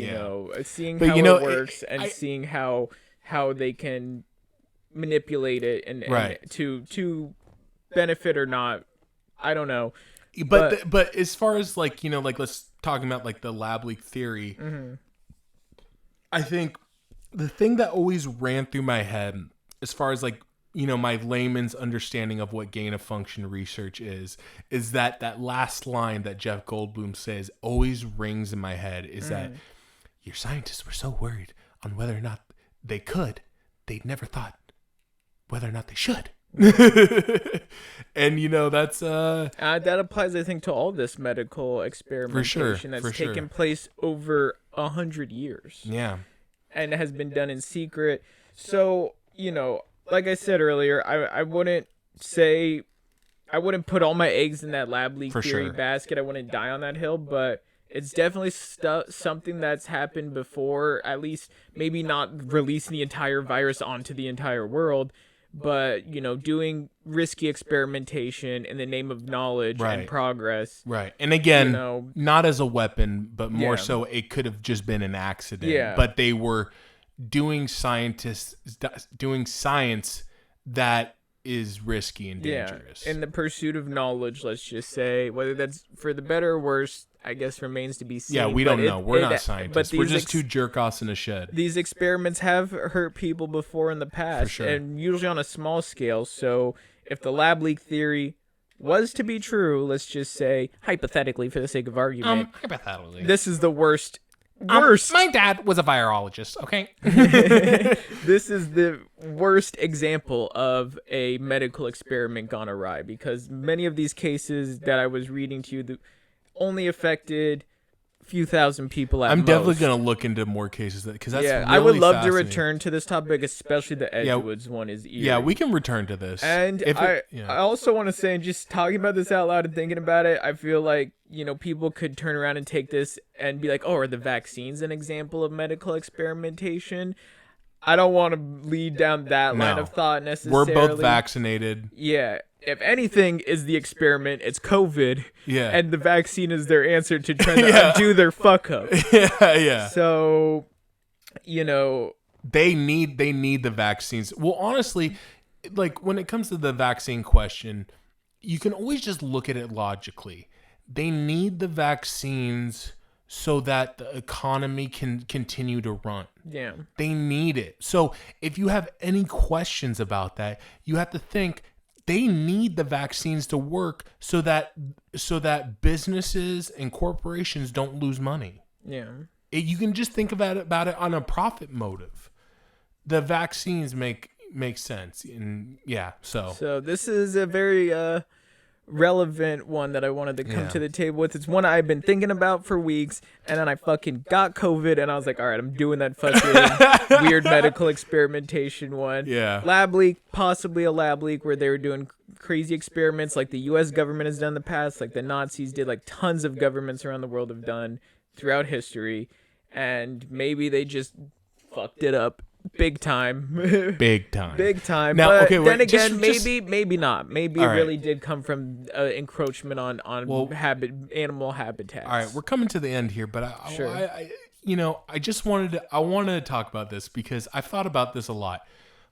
seeing how it works and seeing how they can manipulate it and to benefit or not. I don't know. But as far as let's talk about the lab leak theory, I think the thing that always ran through my head as far as my layman's understanding of what gain of function research is that last line that Jeff Goldblum says always rings in my head is that your scientists were so worried on whether or not they could, they'd never thought whether or not they should. And that's that applies, I think, to all this medical experimentation that's taken place over 100 years. Yeah. And it has been done in secret. So, like I said earlier, I wouldn't put all my eggs in that lab leak theory basket. I wouldn't die on that hill, but it's definitely something that's happened before, at least maybe not releasing the entire virus onto the entire world, but, doing risky experimentation in the name of knowledge and progress. Right. And again, not as a weapon, but more so it could have just been an accident. Yeah. But they were doing science that is risky and dangerous. In the pursuit of knowledge, let's just say, whether that's for the better or worse, I guess remains to be seen. Yeah, we don't know. We're not scientists. We're just two jerk-offs in a shed. These experiments have hurt people before in the past, and usually on a small scale. So if the lab leak theory was to be true, let's just say, hypothetically, for the sake of argument, this is the worst. My dad was a virologist, okay? This is the worst example of a medical experiment gone awry, because many of these cases that I was reading to you only affected a few thousand people at most. I'm definitely going to look into more cases because that's really I would love to return to this topic, especially the Edgewoods one is eerie. Yeah, we can return to this. And I also want to say, just talking about this out loud and thinking about it, I feel like, people could turn around and take this and be like, oh, are the vaccines an example of medical experimentation? I don't want to lead down that line of thought necessarily. We're both vaccinated. Yeah. If anything is the experiment, it's COVID. Yeah. And the vaccine is their answer to trying to undo their fuck up. Yeah. So, they need the vaccines. Well, honestly, when it comes to the vaccine question, you can always just look at it logically. They need the vaccines so that the economy can continue to run. Yeah. They need it. So if you have any questions about that, you have to think they need the vaccines to work so that businesses and corporations don't lose money. Yeah. You can just think about it on a profit motive. The vaccines make makes sense. And yeah, So this is a very relevant one that I wanted to come to the table with. It's one I've been thinking about for weeks, and then I fucking got COVID, and I was like, all right, I'm doing that fucking weird medical experimentation one. Yeah. Lab leak, possibly a lab leak where they were doing crazy experiments like the U.S. government has done in the past, like the Nazis did, like tons of governments around the world have done throughout history, and maybe they just fucked it up. Big time. Big time. Big time. Now, but okay, then wait, again, just- maybe not. Maybe it All right. really did come from encroachment on Well, animal habitats. All right, we're coming to the end here, but Sure. I just wanted to talk about this because I've thought about this a lot.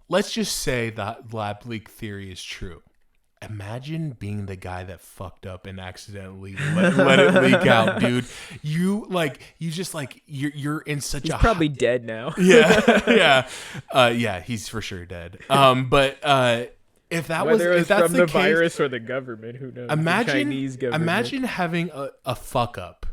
Let's just say that lab leak theory is true. Imagine being the guy that fucked up and accidentally let it leak out, dude. You're in such He's a probably dead now. yeah. He's for sure dead. But if that Whether was it's if that's from the the case, virus or the government, who knows? The Chinese government. imagine having a fuck up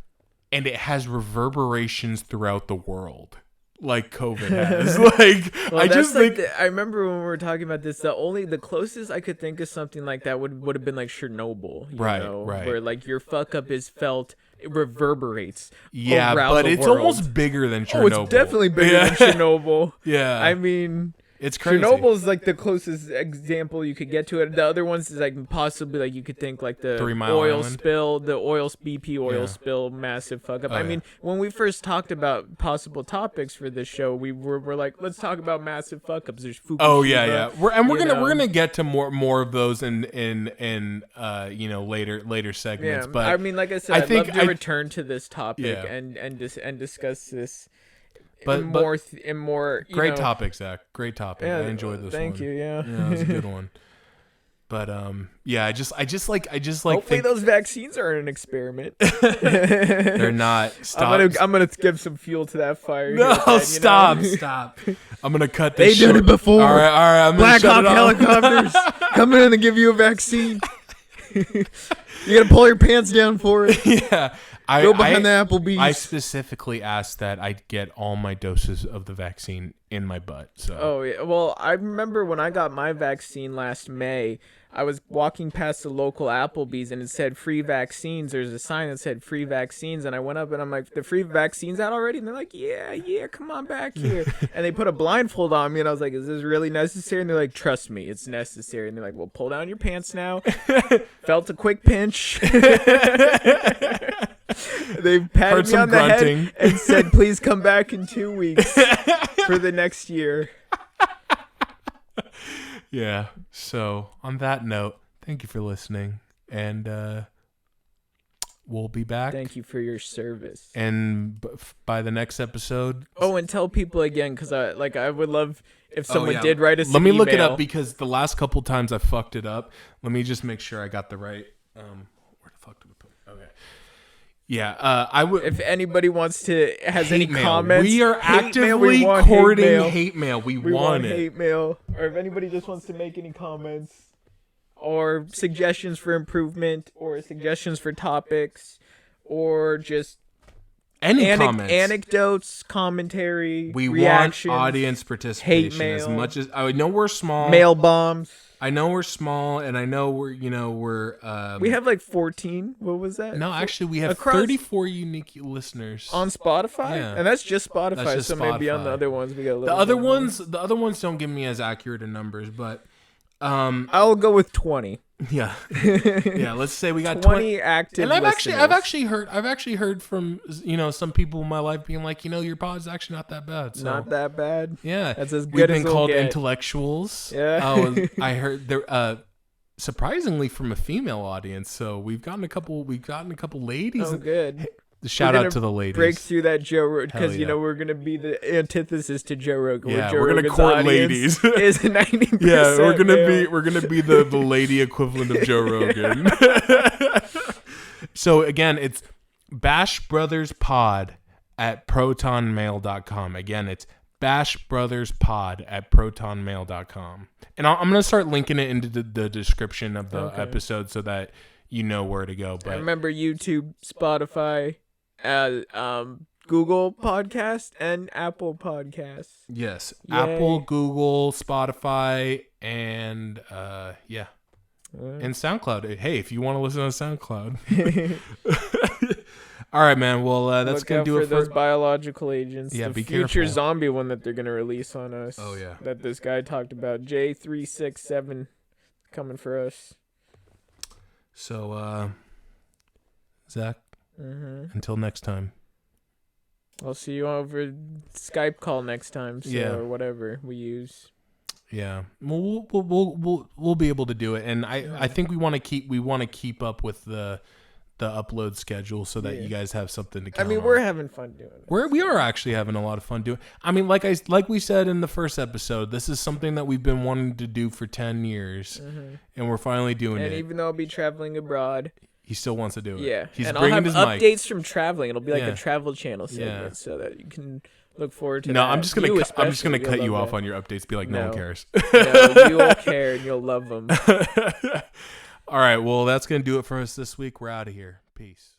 and it has reverberations throughout the world like COVID has. Well, I just think I remember when we were talking about this. The closest I could think of something like that would have been like Chernobyl, Right, where like your fuck up is felt, it reverberates. yeah, around but the it's world. almost bigger than Oh, Chernobyl. it's definitely bigger Yeah. than Chernobyl. Yeah. I mean, It's crazy. Chernobyl is like the closest example you could get to it. The other ones is like possibly like you could think like the 3 Mile oil Island? spill, the BP oil Yeah. spill, massive fuck up. Oh, I yeah. mean, when we first talked about possible topics for this show, we're like, let's talk about massive fuck ups. There's Fukushima. Oh yeah. We're you know. gonna get to more of those in later segments. Yeah, But I mean, like I said, I I'd think love to return to this topic Yeah. and discuss this. But- in but- more you great know, topic, Zach. Great topic. Yeah, I enjoyed this thank one. you. Yeah. Yeah, it was a good one. But yeah, I just like Hopefully think those vaccines are an experiment. they're not. Stop. I'm gonna give some fuel to that fire. No, here, Ted, stop. you know? Stop. I'm gonna cut They this. did short. it before. All right. I'm gonna Black shut Hawk it off. helicopters come in and give you a vaccine. You gotta pull your pants down for it. Yeah. Go behind the Applebee's. I specifically asked that I get all my doses of the vaccine in my butt. So. Oh yeah. Well, I remember when I got my vaccine last May. I was walking past the local Applebee's and it said free vaccines. There's a sign that said free vaccines, and I went up and I'm like, the free vaccines out already? And they're like, yeah, come on back here. And they put a blindfold on me and I was like, is this really necessary? And they're like, trust me, it's necessary. And they're like, well, pull down your pants now. Felt a quick pinch. They patted Heard me some on the grunting. head and said, please come back in 2 weeks for the next year. Yeah. So on that note, thank you for listening, and we'll be back. Thank you for your service. And by the next episode, Oh, and tell people again, because I would love if someone yeah. did write us. Let me an look it email. up because the last couple times I fucked it up. Let me just make sure I got the right. Where the fuck did we put? Okay. Yeah. I would. If anybody wants to has any Hate mail. comments, We are hate mail, actively we want courting hate mail. We We want want it. hate mail, or if anybody just wants to make any comments or suggestions for improvement or suggestions for topics or just Any comments? anecdotes, commentary, We reactions, want audience participation hate as mail. much as I know we're small. mail bombs. I know we're small, and I know we're We have like 14. What was that? no. Actually, we have Across- 34 unique listeners. On Spotify, Yeah. and that's just Spotify. That's just so maybe on the Spotify. other ones we got a little. the other bit more. ones don't give me as accurate a numbers, but I'll go with 20. yeah, yeah. Let's say we got 20 active. And I've listeners. actually heard from some people in my life being like, your pod's actually not that bad. So Not that bad. yeah, That's as we've good been as we'll called get. intellectuals. Yeah. I heard there surprisingly from a female audience. So we've gotten a couple ladies. Oh, good. Shout We're out gonna to the ladies. Break through that Joe Rogan because Hell yeah. we're gonna be the antithesis to Joe Rogan. where Yeah, Joe we're gonna Rogan's court audience ladies. Is 90%. Yeah, we're male. gonna be the lady equivalent of Joe Rogan. So again, it's Bash Brothers Pod at protonmail.com. Again, it's Bash Brothers Pod at protonmail.com. And I'm gonna start linking it into the description of the episode so that you know where to go. But I remember YouTube, Spotify, Google Podcast and Apple Podcasts. Yes. Yay. Apple, Google, Spotify, and yeah. And SoundCloud. Hey, if you want to listen to SoundCloud. All right, man. Well, that's going to do it for those biological agents. Yeah, the be future careful. zombie one that they're going to release on us. Oh, yeah. That this guy talked about. J367 coming for us. So, Zach, Mm-hmm. until next time. I'll see you over Skype call next time. So, Yeah. or whatever we use. Yeah, we'll be able to do it, and I think we want to keep up with the upload schedule so that you guys have something to count on. we're having fun doing it. We are actually having a lot of fun doing. I mean, like we said in the first episode, this is something that we've been wanting to do for 10 years, and we're finally doing it. And even though I'll be traveling abroad, he still wants to do it. yeah, He's and I'll bringing have his updates mic. from traveling. It'll be like Yeah. a travel channel segment, Yeah. so that you can look forward to. No, that. I'm just gonna You I'm just gonna especially, cut you'll you love off that. on your updates. Be like, no one No. cares. No, you will care and you'll love them. All right, well, that's gonna do it for us this week. We're out of here. Peace.